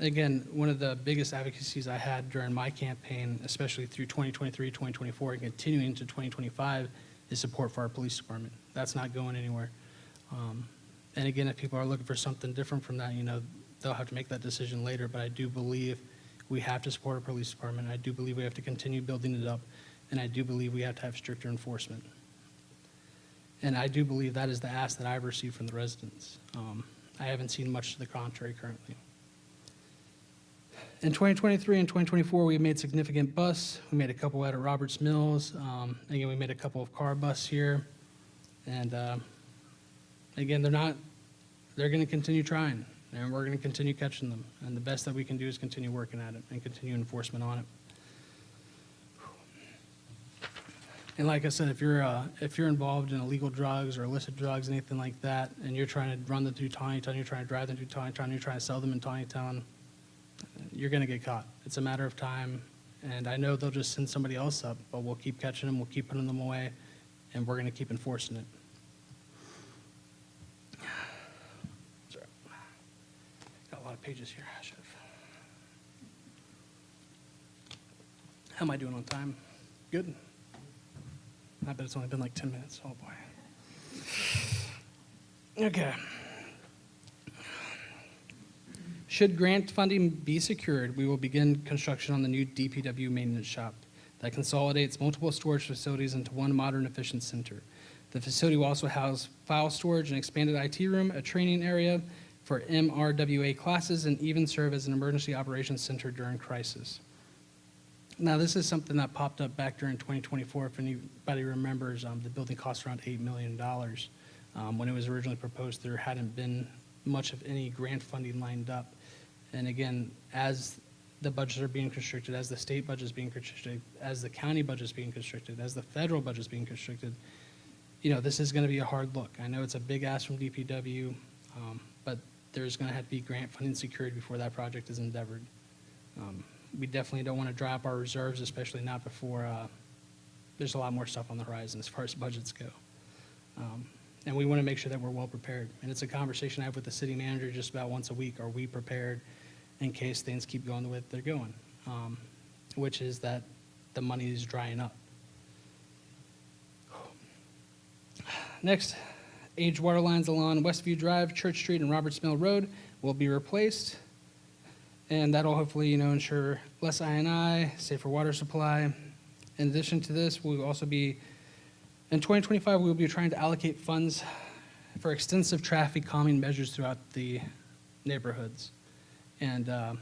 Again, one of the biggest advocacies I had during my campaign, especially through 2023, 2024, and continuing to 2025, is support for our police department. That's not going anywhere. And again, if people are looking for something different from that, they'll have to make that decision later. But I do believe we have to support our police department. I do believe we have to continue building it up. And I do believe we have to have stricter enforcement. And I do believe that is the ask that I've received from the residents. I haven't seen much to the contrary currently. In 2023 and 2024, we made significant busts. We made a couple out at Roberts Mills. Again, we made a couple of car busts here. And again, they're going to continue trying, and we're going to continue catching them. And the best that we can do is continue working at it and continue enforcement on it. And like I said, if you're involved in illegal drugs or illicit drugs, anything like that, and you're trying to run them through Taneytown, you're trying to drive them through Taneytown, you're trying to sell them in Taneytown, you're going to get caught. It's a matter of time, and I know they'll just send somebody else up, but we'll keep catching them, we'll keep putting them away, and we're going to keep enforcing it. Sorry. Got a lot of pages here. I should have. How am I doing on time? Good? I bet it's only been like 10 minutes. Oh, boy. Okay. Should grant funding be secured, we will begin construction on the new DPW maintenance shop that consolidates multiple storage facilities into one modern, efficient center. The facility will also house file storage, an expanded IT room, a training area for MRWA classes, and even serve as an emergency operations center during crisis. Now, this is something that popped up back during 2024. If anybody remembers, the building cost around $8 million. When it was originally proposed, there hadn't been much of any grant funding lined up. And again, as the budgets are being constricted, as the state budget is being constricted, as the county budget is being constricted, as the federal budget is being constricted, this is going to be a hard look. I know it's a big ask from DPW, but there's going to have to be grant funding secured before that project is endeavored. We definitely don't want to dry up our reserves, especially not before there's a lot more stuff on the horizon as far as budgets go. And we want to make sure that we're well prepared. And it's a conversation I have with the city manager just about once a week. Are we prepared in case things keep going the way that they're going? Which is that the money is drying up. Next, aged water lines along Westview Drive, Church Street, and Roberts Mill Road will be replaced. And that'll hopefully, ensure less I&I, safer water supply. In addition to this, we will also be, in 2025, we will be trying to allocate funds for extensive traffic calming measures throughout the neighborhoods. And I'm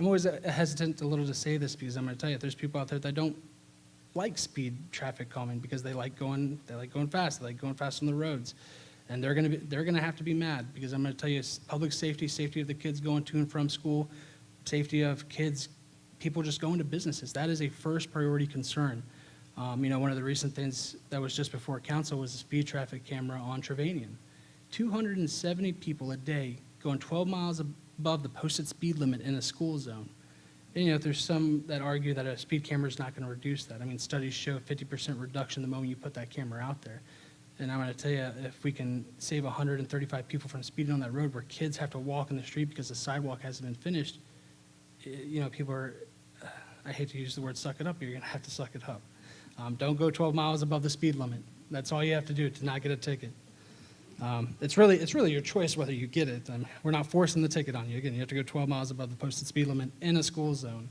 always hesitant a little to say this because I'm going to tell you, there's people out there that don't like speed traffic calming because they like going fast. They like going fast on the roads. And they're going to have to be mad because I'm going to tell you, public safety, safety of the kids going to and from school, safety of kids, people just going to businesses. That is a first priority concern. One of the recent things that was just before council was a speed traffic camera on Trevanian. 270 people a day going 12 miles above the posted speed limit in a school zone. And, there's some that argue that a speed camera is not going to reduce that. I mean, studies show 50% reduction the moment you put that camera out there. And I'm going to tell you, if we can save 135 people from speeding on that road where kids have to walk in the street because the sidewalk hasn't been finished, people are, I hate to use the word suck it up, but you're going to have to suck it up. Don't go 12 miles above the speed limit. That's all you have to do to not get a ticket. It's really your choice whether you get it. We're not forcing the ticket on you. Again, you have to go 12 miles above the posted speed limit in a school zone.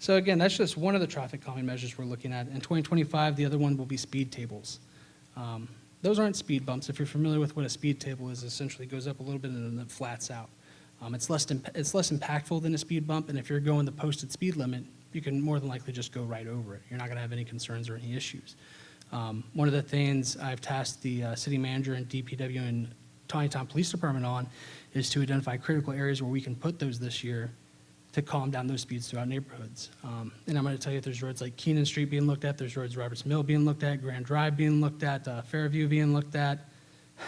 So again, that's just one of the traffic calming measures we're looking at. In 2025, the other one will be speed tables. Those aren't speed bumps. If you're familiar with what a speed table is, essentially it goes up a little bit and then it flats out. It's less impactful than a speed bump, and if you're going the posted speed limit, you can more than likely just go right over it. You're not going to have any concerns or any issues. One of the things I've tasked the city manager and DPW and Taneytown Police Department on is to identify critical areas where we can put those this year to calm down those speeds throughout neighborhoods. And I'm going to tell you, there's roads like Keenan Street being looked at, there's roads Roberts Mill being looked at, Grand Drive being looked at, Fairview being looked at.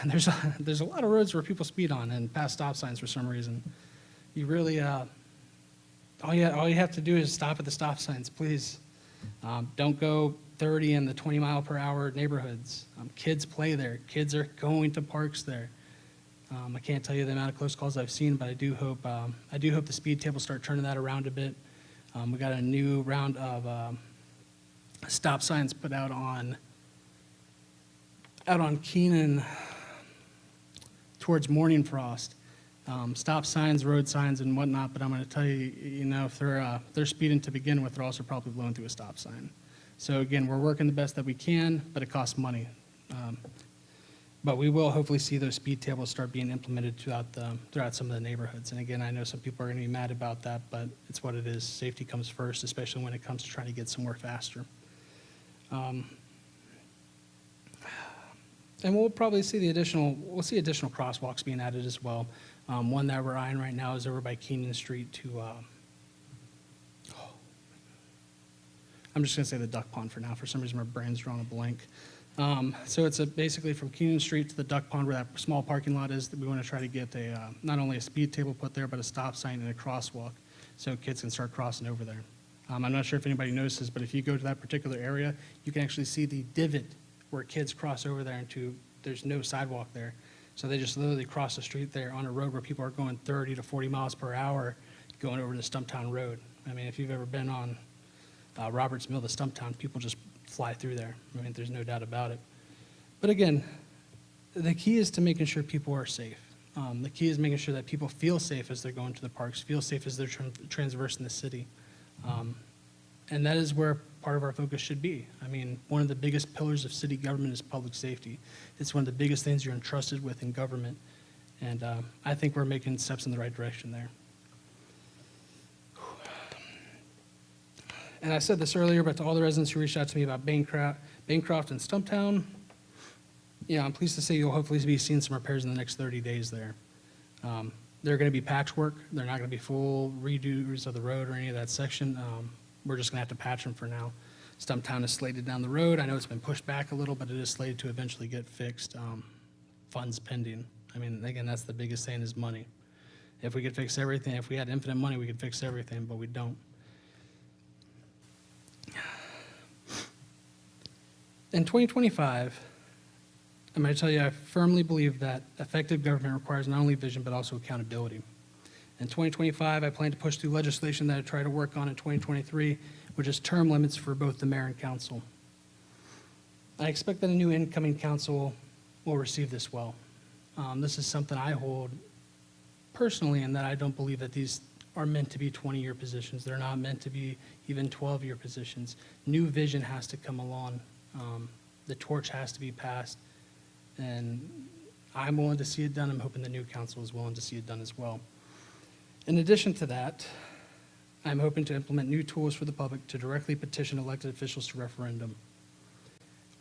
And there's a lot of roads where people speed on and pass stop signs for some reason. You really, all you have to do is stop at the stop signs, please. Don't go 30 in the 20 mile per hour neighborhoods. Kids play there. Kids are going to parks there. I can't tell you the amount of close calls I've seen, but I do hope the speed tables start turning that around a bit. We got a new round of stop signs put out on Keenan towards Morning Frost. Stop signs, road signs, and whatnot. But I'm going to tell you, if they're speeding to begin with, they're also probably blowing through a stop sign. So again, we're working the best that we can, but it costs money. But we will hopefully see those speed tables start being implemented throughout some of the neighborhoods. And again, I know some people are going to be mad about that, but it's what it is. Safety comes first, especially when it comes to trying to get somewhere faster. And we'll probably see additional crosswalks being added as well. One that we're eyeing right now is over by Keenan Street to, I'm just going to say the Duck Pond for now. For some reason, my brain's drawn a blank. So it's basically from Keenan Street to the Duck Pond where that small parking lot is, that we want to try to get not only a speed table put there, but a stop sign and a crosswalk so kids can start crossing over there. I'm not sure if anybody notices, but if you go to that particular area, you can actually see the divot where kids cross over there there's no sidewalk there. So they just literally cross the street there on a road where people are going 30 to 40 miles per hour going over to Stumptown Road. I mean, if you've ever been on Roberts Mill to Stumptown, people just fly through there. I mean, there's no doubt about it. But again, the key is to making sure people are safe. The key is making sure that people feel safe as they're going to the parks, feel safe as they're transversing the city. And that is where part of our focus should be. I mean, one of the biggest pillars of city government is public safety. It's one of the biggest things you're entrusted with in government. And I think we're making steps in the right direction there. And I said this earlier, but to all the residents who reached out to me about Bancroft and Stumptown, yeah, I'm pleased to say you'll hopefully be seeing some repairs in the next 30 days there. They're going to be patchwork. They're not going to be full redos of the road or any of that section. We're just going to have to patch them for now. Stumptown is slated down the road. I know it's been pushed back a little, but it is slated to eventually get fixed. Funds pending. I mean, again, that's the biggest thing is money. If we could fix everything, if we had infinite money, we could fix everything, but we don't. In 2025, I'm going to tell you, I firmly believe that effective government requires not only vision, but also accountability. In 2025, I plan to push through legislation that I try to work on in 2023, which is term limits for both the mayor and council. I expect that a new incoming council will receive this well. This is something I hold personally, in that I don't believe that these are meant to be 20-year positions. They're not meant to be even 12-year positions. New vision has to come along. The torch has to be passed, and I'm willing to see it done. I'm hoping the new council is willing to see it done as well. In addition to that, I'm hoping to implement new tools for the public to directly petition elected officials to referendum.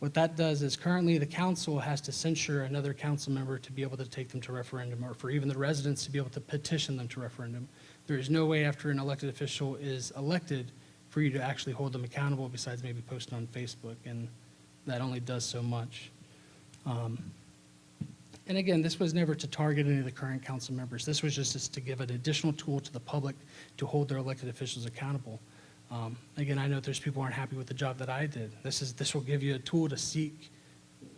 What that does is currently the council has to censure another council member to be able to take them to referendum, or for even the residents to be able to petition them to referendum. There is no way after an elected official is elected for you to actually hold them accountable besides maybe posting on Facebook, and that only does so much. And again, this was never to target any of the current council members. This was just to give an additional tool to the public to hold their elected officials accountable. Again, I know there's people who aren't happy with the job that I did. This will give you a tool to seek,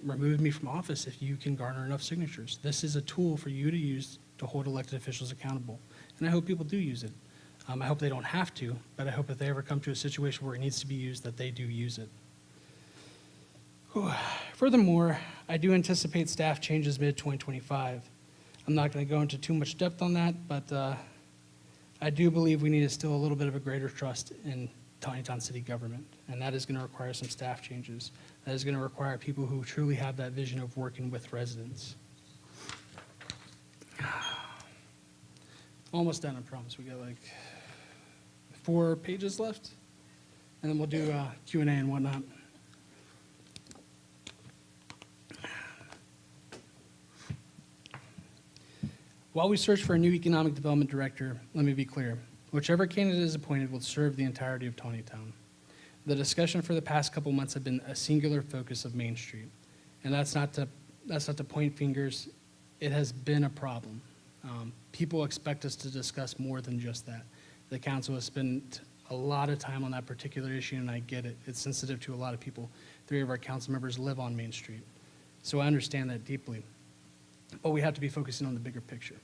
remove me from office if you can garner enough signatures. This is a tool for you to use to hold elected officials accountable. And I hope people do use it. I hope they don't have to, but I hope if they ever come to a situation where it needs to be used, that they do use it. Furthermore, I do anticipate staff changes mid-2025. I'm not going to go into too much depth on that, but I do believe we need to instill a little bit of a greater trust in Taneytown city government, and that is going to require some staff changes. That is going to require people who truly have that vision of working with residents. Almost done, I promise. We got like 4 pages left, and then we'll do Q&A and whatnot. While we search for a new economic development director, let me be clear. Whichever candidate is appointed will serve the entirety of Taneytown. The discussion for the past couple months have been a singular focus of Main Street. And that's not to point fingers. It has been a problem. People expect us to discuss more than just that. The council has spent a lot of time on that particular issue, and I get it. It's sensitive to a lot of people. 3 of our council members live on Main Street. So I understand that deeply. But we have to be focusing on the bigger picture.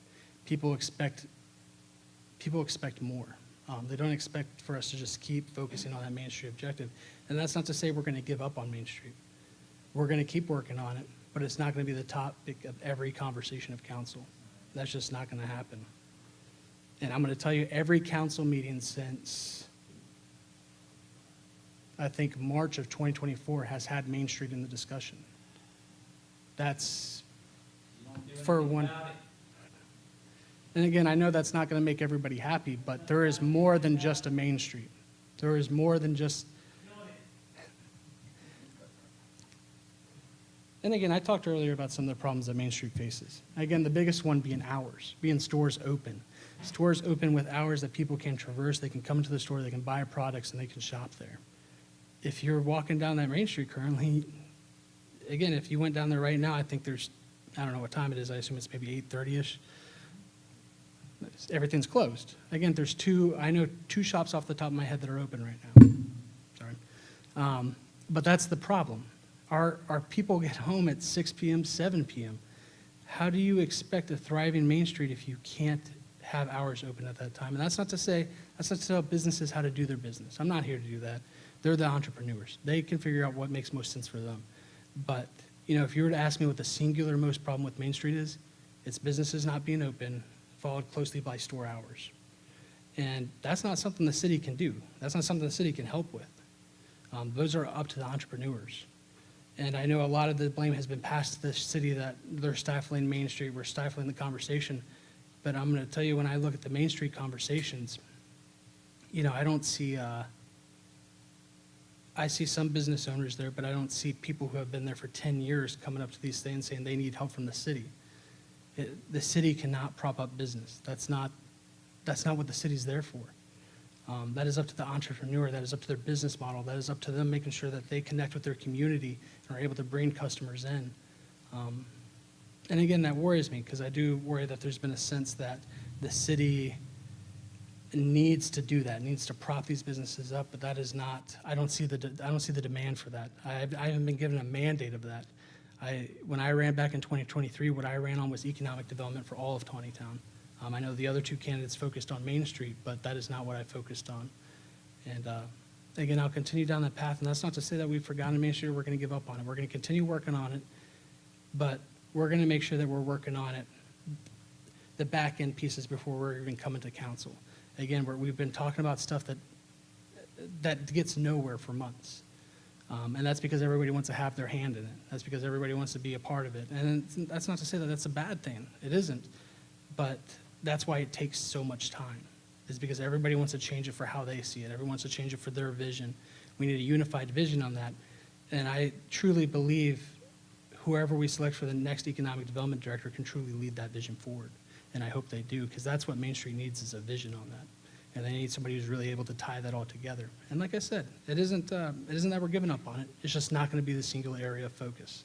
People expect more. They don't expect for us to just keep focusing on that Main Street objective. And that's not to say we're going to give up on Main Street. We're going to keep working on it, but it's not going to be the topic of every conversation of council. That's just not going to happen. And I'm going to tell you, every council meeting since, I think, March of 2024 has had Main Street in the discussion. That's for one. And again, I know that's not going to make everybody happy, but there is more than just a Main Street. There is more than just. And again, I talked earlier about some of the problems that Main Street faces. Again, the biggest one being hours, being stores open. Stores open with hours that people can traverse. They can come into the store, they can buy products, and they can shop there. If you're walking down that Main Street currently, again, if you went down there right now, I think there's, I don't know what time it is. I assume it's maybe 8:30-ish. Everything's closed. Again, there's I know two shops off the top of my head that are open right now. Sorry. But that's the problem. Our people get home at 6 p.m., 7 p.m. How do you expect a thriving Main Street if you can't have hours open at that time? And that's not to tell businesses how to do their business. I'm not here to do that. They're the entrepreneurs. They can figure out what makes most sense for them. But, if you were to ask me what the singular most problem with Main Street is, It's businesses not being open, followed closely by store hours. And that's not something the city can do. That's not something the city can help with. Those are up to the entrepreneurs. And I know a lot of the blame has been passed to the city that they're stifling Main Street, we're stifling the conversation. But I'm going to tell you, when I look at the Main Street conversations, I don't see, I see some business owners there, but I don't see people who have been there for 10 years coming up to these things saying they need help from the city. The city cannot prop up business. That's not what the city's there for. That is up to the entrepreneur. That is up to their business model. That is up to them making sure that they connect with their community and are able to bring customers in. And again, that worries me, because I do worry that there's been a sense that the city needs to do that, needs to prop these businesses up, but that is not. I don't see the demand for that. I haven't been given a mandate of that. When I ran back in 2023, what I ran on was economic development for all of Taneytown. I know the other two candidates focused on Main Street, but that is not what I focused on. And again, I'll continue down that path, and that's not to say that we've forgotten Main Street or we're going to give up on it. We're going to continue working on it, but we're going to make sure that we're working on it, the back end pieces, before we're even coming to council. Again, we've been talking about stuff that gets nowhere for months. And that's because everybody wants to have their hand in it. That's because everybody wants to be a part of it. And that's not to say that that's a bad thing. It isn't. But that's why it takes so much time, is because everybody wants to change it for how they see it. Everyone wants to change it for their vision. We need a unified vision on that. And I truly believe whoever we select for the next economic development director can truly lead that vision forward. And I hope they do, because that's what Main Street needs, is a vision on that. And they need somebody who's really able to tie that all together. And like I said, it isn't that we're giving up on it. It's just not going to be the singular area of focus.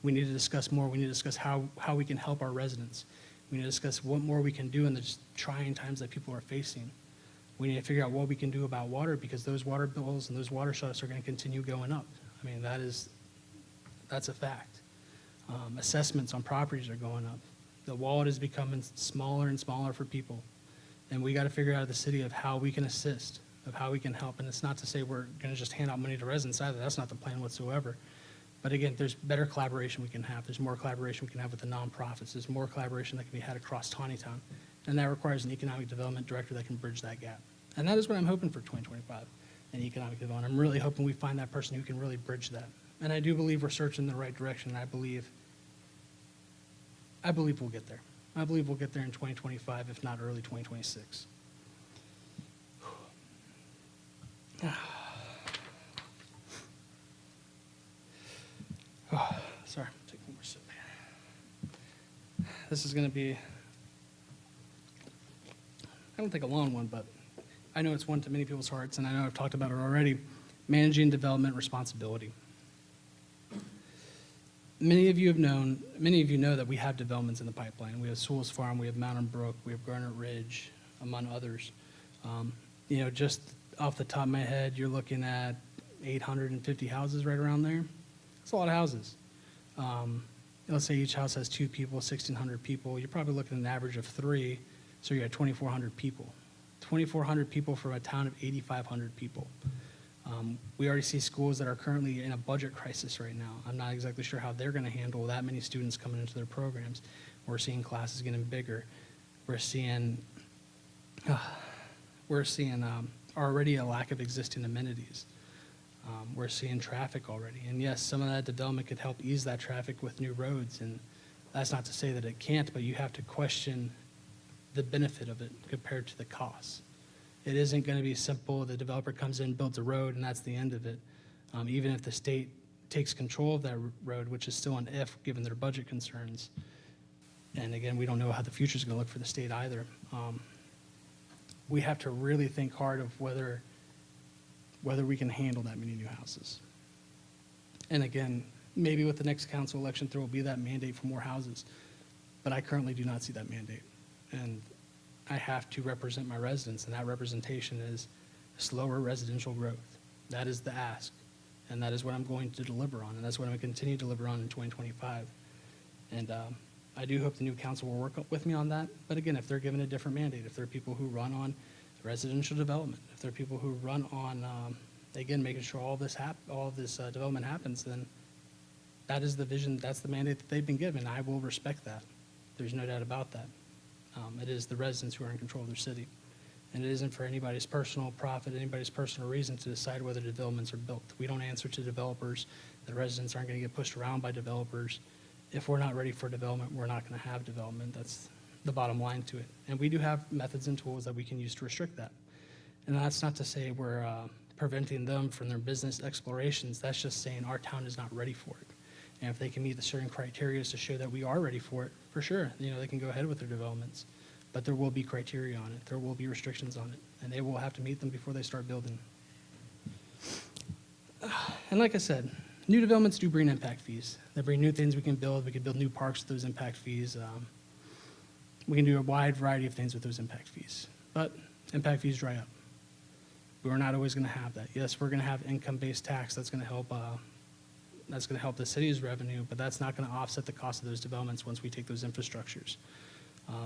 We need to discuss more. We need to discuss how we can help our residents. We need to discuss what more we can do in the just trying times that people are facing. We need to figure out what we can do about water, because those water bills and those water shutoffs are going to continue going up. I mean, that's a fact. Assessments on properties are going up. The wallet is becoming smaller and smaller for people. And we got to figure out the city of how we can assist, of how we can help. And it's not to say we're going to just hand out money to residents either. That's not the plan whatsoever. But again, there's better collaboration we can have. There's more collaboration we can have with the nonprofits. There's more collaboration that can be had across Taneytown. And that requires an economic development director that can bridge that gap. And that is what I'm hoping for 2025, in economic development. I'm really hoping we find that person who can really bridge that. And I do believe we're searching in the right direction. And I believe we'll get there. I believe we'll get there in 2025, if not early 2026. Sorry, take one more sip here. This is going to be, I don't think a long one, but I know it's one to many people's hearts, and I know I've talked about it already. Managing development responsibility. Many of you know that we have developments in the pipeline. We have Sewell's Farm, we have Mountain Brook, we have Garnet Ridge, among others. Just off the top of my head, you're looking at 850 houses right around there. That's a lot of houses. Let's say each house has 2 people, 1,600 people. You're probably looking at an average of 3, so you're at 2,400 people. 2,400 people from a town of 8,500 people. We already see schools that are currently in a budget crisis right now. I'm not exactly sure how they're going to handle that many students coming into their programs. We're seeing classes getting bigger. We're seeing already a lack of existing amenities. We're seeing traffic already. And yes, some of that development could help ease that traffic with new roads. And that's not to say that it can't, but you have to question the benefit of it compared to the costs. It isn't going to be simple. The developer comes in, builds a road, and that's the end of it. Even if the state takes control of that road, which is still an if given their budget concerns. And again, we don't know how the future is going to look for the state either. We have to really think hard of whether we can handle that many new houses. And again, maybe with the next council election, there will be that mandate for more houses. But I currently do not see that mandate. And I have to represent my residents, and that representation is slower residential growth. That is the ask, and that is what I'm going to deliver on, and that's what I'm going to continue to deliver on in 2025. And I do hope the new council will work with me on that. But again, if they're given a different mandate, if there are people who run on residential development, if there are people who run on, again, making sure all this development happens, then that is the vision, that's the mandate that they've been given. I will respect that. There's no doubt about that. It is the residents who are in control of their city. And it isn't for anybody's personal profit, anybody's personal reason to decide whether developments are built. We don't answer to developers. The residents aren't going to get pushed around by developers. If we're not ready for development, we're not going to have development. That's the bottom line to it. And we do have methods and tools that we can use to restrict that. And that's not to say we're preventing them from their business explorations. That's just saying our town is not ready for it. And if they can meet the certain criteria to show that we are ready for it, for sure, they can go ahead with their developments. But there will be criteria on it. There will be restrictions on it. And they will have to meet them before they start building. And like I said, new developments do bring impact fees. They bring new things we can build. We can build new parks with those impact fees. We can do a wide variety of things with those impact fees. But impact fees dry up. We're not always going to have that. Yes, we're going to have income-based tax. That's going to help. That's going to help the city's revenue, but that's not going to offset the cost of those developments once we take those infrastructures.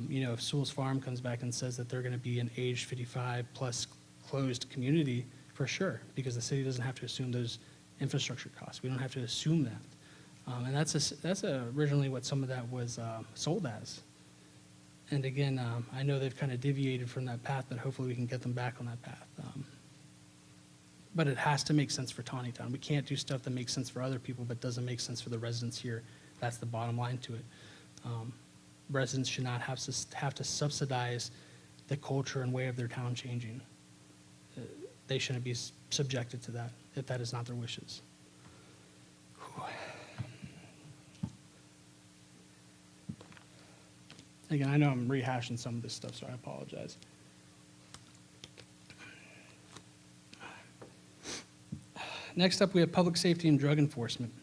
If Sewell's Farm comes back and says that they're going to be an age 55 plus closed community, for sure, because the city doesn't have to assume those infrastructure costs. We don't have to assume that. And that's originally what some of that was sold as. And again, I know they've kind of deviated from that path, but hopefully we can get them back on that path. But it has to make sense for Taneytown. We can't do stuff that makes sense for other people but doesn't make sense for the residents here. That's the bottom line to it. Residents should not have to subsidize the culture and way of their town changing. They shouldn't be subjected to that if that is not their wishes. Again, I know I'm rehashing some of this stuff, so I apologize. Next up, we have public safety and drug enforcement.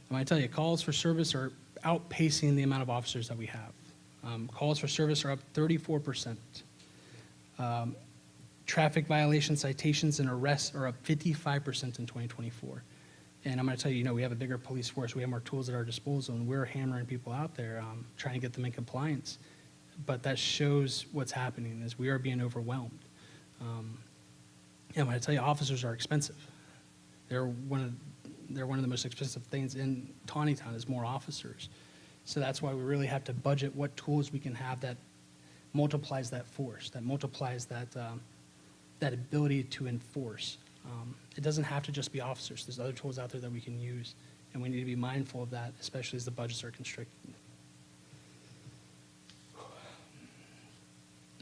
And I tell you, calls for service are outpacing the amount of officers that we have. Calls for service are up 34%. Traffic violation citations and arrests are up 55% in 2024. And I'm going to tell you, we have a bigger police force. We have more tools at our disposal, and we're hammering people out there trying to get them in compliance. But that shows what's happening is we are being overwhelmed. And I'm going to tell you, officers are expensive. They're one of the most expensive things in Taneytown is more officers. So that's why we really have to budget what tools we can have that multiplies that force, that multiplies that ability to enforce. It doesn't have to just be officers. There's other tools out there that we can use, and we need to be mindful of that, especially as the budgets are constricted.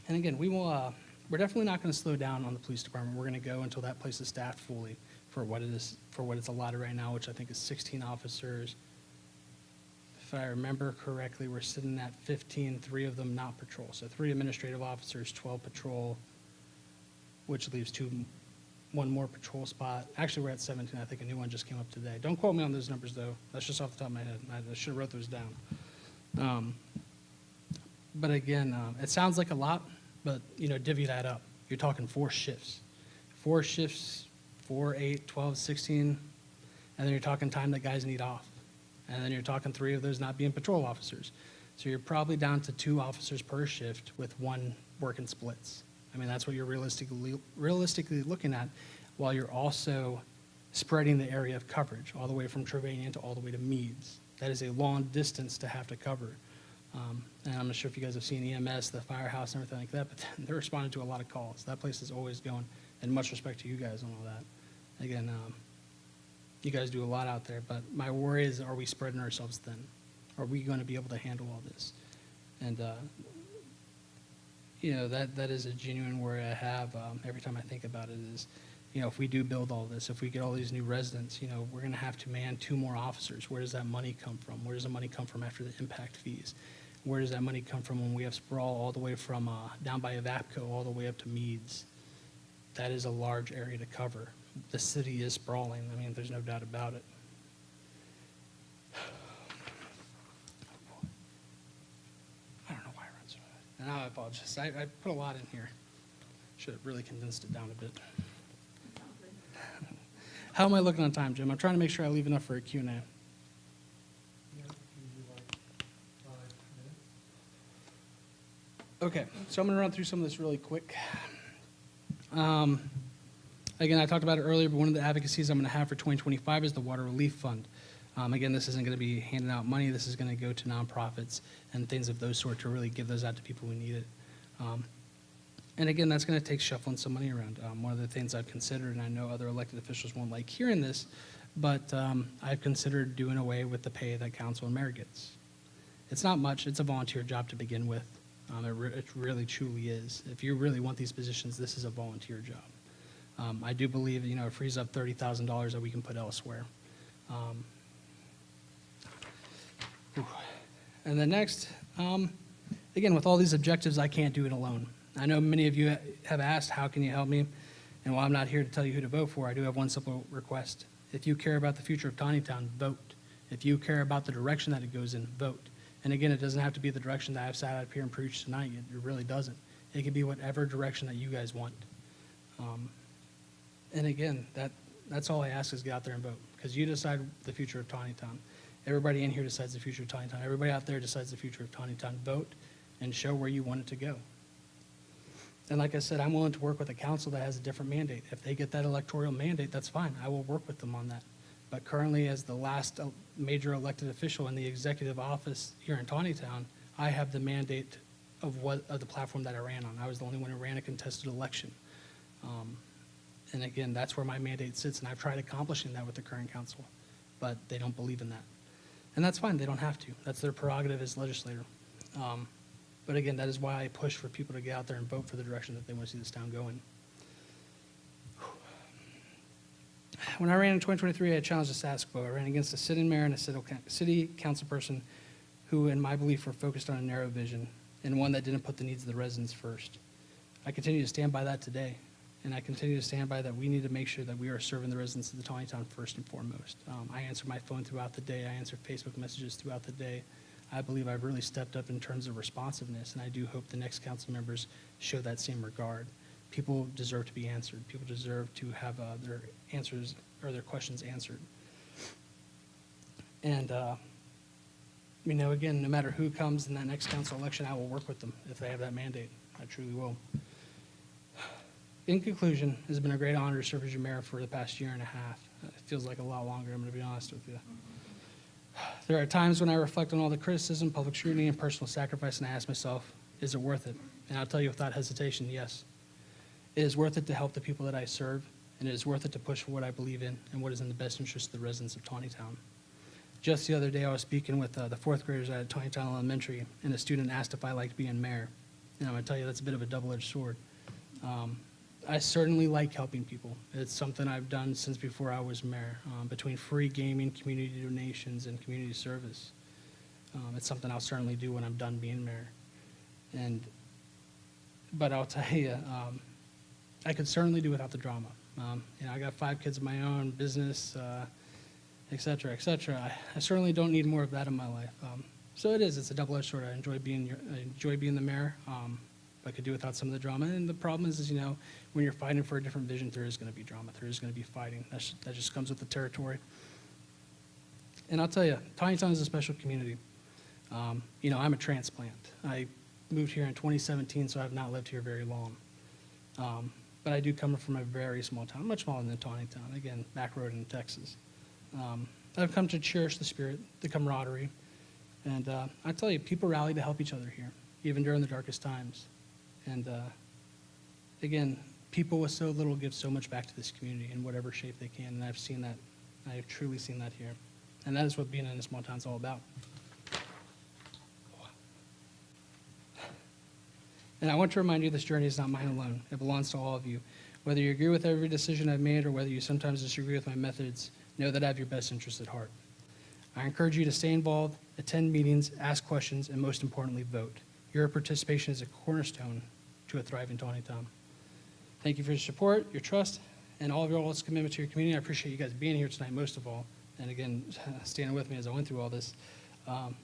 And again, we're definitely not going to slow down on the police department. We're going to go until that place is staffed fully for what it's allotted right now, which I think is 16 officers. If I remember correctly, we're sitting at 15, 3 of them not patrol. So 3 administrative officers, 12 patrol, which leaves 1 more patrol spot. Actually, we're at 17. I think a new one just came up today. Don't quote me on those numbers, though. That's just off the top of my head. I should have wrote those down. But again, it sounds like a lot, but, divvy that up. You're talking 4 shifts. 4 shifts, 4, 8, 12, 16, and then you're talking time that guys need off. And then you're talking 3 of those not being patrol officers. So you're probably down to 2 officers per shift with 1 working splits. I mean, that's what you're realistically looking at, while you're also spreading the area of coverage all the way from Trevanian to all the way to Meads. That is a long distance to have to cover. And I'm not sure if you guys have seen EMS, the firehouse, and everything like that, but they're responding to a lot of calls. That place is always going, and much respect to you guys on all that. Again, you guys do a lot out there, but my worry is, are we spreading ourselves thin? Are we going to be able to handle all this? And, that is a genuine worry I have every time I think about it is, if we do build all this, if we get all these new residents, we're going to have to man 2 more officers. Where does that money come from? Where does the money come from after the impact fees? Where does that money come from when we have sprawl all the way from down by Evapco all the way up to Meads? That is a large area to cover. The city is sprawling. I mean, there's no doubt about it. I don't know why I run so fast. And I apologize. I put a lot in here. Should have really condensed it down a bit. How am I looking on time, Jim? I'm trying to make sure I leave enough for a Q&A. Okay, so I'm going to run through some of this really quick. Again, I talked about it earlier, but one of the advocacies I'm going to have for 2025 is the Water Relief Fund. Again, this isn't going to be handing out money. This is going to go to nonprofits and things of those sort to really give those out to people who need it. And again, that's going to take shuffling some money around. One of the things I've considered, and I know other elected officials won't like hearing this, but I've considered doing away with the pay that council and mayor gets. It's not much. It's a volunteer job to begin with. It really, truly is. If you really want these positions, this is a volunteer job. I do believe, it frees up $30,000 that we can put elsewhere. And then next, again, with all these objectives, I can't do it alone. I know many of you have asked, how can you help me? And while I'm not here to tell you who to vote for, I do have one simple request. If you care about the future of Taneytown, vote. If you care about the direction that it goes in, vote. And again, it doesn't have to be the direction that I've sat up here and preached tonight. It really doesn't. It can be whatever direction that you guys want. And again, that's all I ask is get out there and vote, because you decide the future of Taneytown. Everybody in here decides the future of Taneytown. Everybody out there decides the future of Taneytown. Vote and show where you want it to go. And like I said, I'm willing to work with a council that has a different mandate. If they get that electoral mandate, that's fine. I will work with them on that. But currently, as the last major elected official in the executive office here in Taneytown, I have the mandate of the platform that I ran on. I was the only one who ran a contested election. And again, that's where my mandate sits, and I've tried accomplishing that with the current council, but they don't believe in that. And that's fine, they don't have to. That's their prerogative as legislator. But again, that is why I push for people to get out there and vote for the direction that they want to see this town going. When I ran in 2023, I challenged the status quo. I ran against a sitting mayor and a city council person who, in my belief, were focused on a narrow vision and one that didn't put the needs of the residents first. I continue to stand by that today, and I continue to stand by that we need to make sure that we are serving the residents of the Taneytown first and foremost. I answer my phone throughout the day. I answer Facebook messages throughout the day. I believe I've really stepped up in terms of responsiveness, and I do hope the next council members show that same regard. People deserve to be answered. People deserve to have their answers or their questions answered. And, again, no matter who comes in that next council election, I will work with them if they have that mandate. I truly will. In conclusion, it has been a great honor to serve as your mayor for the past year and a half. It feels like a lot longer, I'm going to be honest with you. There are times when I reflect on all the criticism, public scrutiny, and personal sacrifice, and I ask myself, is it worth it? And I'll tell you without hesitation, yes. It is worth it to help the people that I serve, and it is worth it to push for what I believe in and what is in the best interest of the residents of Taneytown. Just the other day, I was speaking with the fourth graders at Taneytown Elementary, and a student asked if I liked being mayor. And I'm going to tell you, that's a bit of a double-edged sword. I certainly like helping people. It's something I've done since before I was mayor, between free gaming, community donations, and community service. It's something I'll certainly do when I'm done being mayor. But I'll tell you, I could certainly do without the drama. I got 5 kids of my own, business, et cetera, et cetera. I certainly don't need more of that in my life. So it's a double-edged sword. I enjoy being the mayor. I could do without some of the drama. And the problem is, when you're fighting for a different vision, there is going to be drama. There is going to be fighting. That just comes with the territory. And I'll tell you, Taneytown is a special community. I'm a transplant. I moved here in 2017, so I've not lived here very long. But I do come from a very small town, much smaller than Taneytown. Again, back road in Texas. I've come to cherish the spirit, the camaraderie. And I tell you, people rally to help each other here, even during the darkest times. And again, people with so little give so much back to this community in whatever shape they can. And I've seen that. I have truly seen that here. And that is what being in a small town is all about. And I want to remind you, this journey is not mine alone. It belongs to all of you. Whether you agree with every decision I've made or whether you sometimes disagree with my methods, know that I have your best interest at heart. I encourage you to stay involved, attend meetings, ask questions, and most importantly, vote. Your participation is a cornerstone to a thriving Taneytown. Thank you for your support, your trust, and all of your all's commitment to your community. I appreciate you guys being here tonight most of all. And again, standing with me as I went through all this.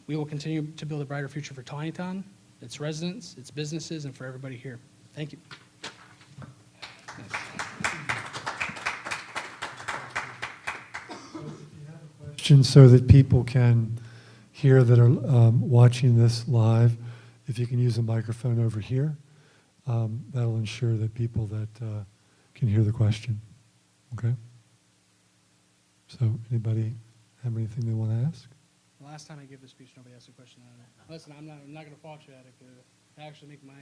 We will continue to build a brighter future for Taneytown, its residents, its businesses, and for everybody here. Thank you. So that people can hear that are watching this live, if you can use a microphone over here, that'll ensure that people that can hear the question. Okay? So anybody have anything they want to ask? The last time I gave the speech, nobody asked a question out of it. Listen, I'm not going to fault you at it, because it actually make my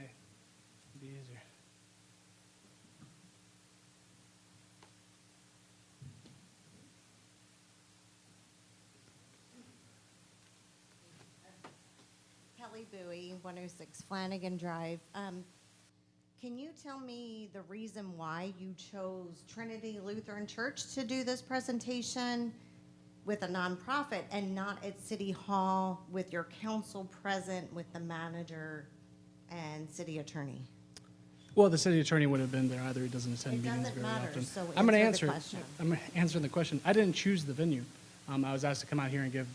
be easier. Kelly Bowie, 106 Flanagan Drive. Can you tell me the reason why you chose Trinity Lutheran Church to do this presentation with a nonprofit and not at City Hall with your council present, with the manager and city attorney? Well, the city attorney would have been there. Either he doesn't attend It meetings doesn't very matter, often. so I'm going to answer the answer. question. I'm answering the question. I didn't choose the venue. I was asked to come out here and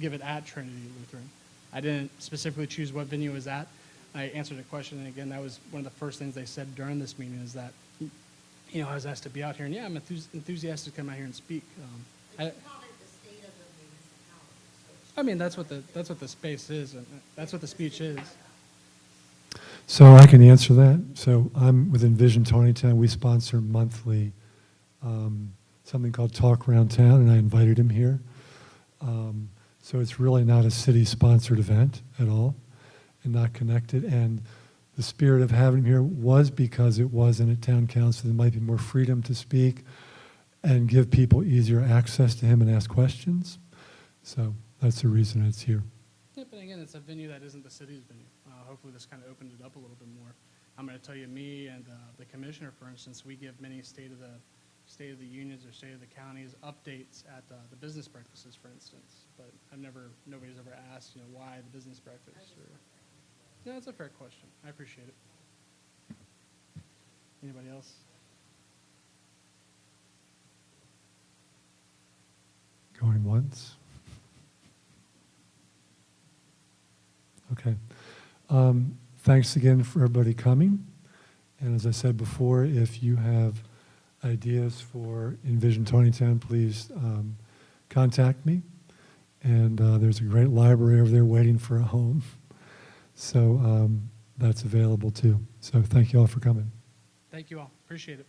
give it at Trinity Lutheran. I didn't specifically choose what venue it was at. I answered a question, and again, that was one of the first things they said during this meeting, is that, I was asked to be out here, and yeah, I'm enthusiastic to come out here and speak. I mean, that's what the space is, and that's what the speech is. So I can answer that. So I'm with Envision Taneytown. We sponsor monthly something called Talk Around Town, and I invited him here. So it's really not a city-sponsored event at all, and not connected. And the spirit of having him here was because it wasn't at town council. There might be more freedom to speak and give people easier access to him and ask questions. So that's the reason it's here. Yeah, but again, it's a venue that isn't the city's venue. Hopefully this kind of opened it up a little bit more. I'm going to tell you, me and the commissioner, for instance, we give many state of the unions or state of the counties updates at the business breakfasts, for instance. But nobody's ever asked, why the business breakfast. No, it's a fair question. I appreciate it. Anybody else? Going once? Okay. Thanks again for everybody coming. And as I said before, if you have ideas for Envision Taneytown, please contact me. And there's a great library over there waiting for a home. So that's available too. So thank you all for coming. Thank you all. Appreciate it.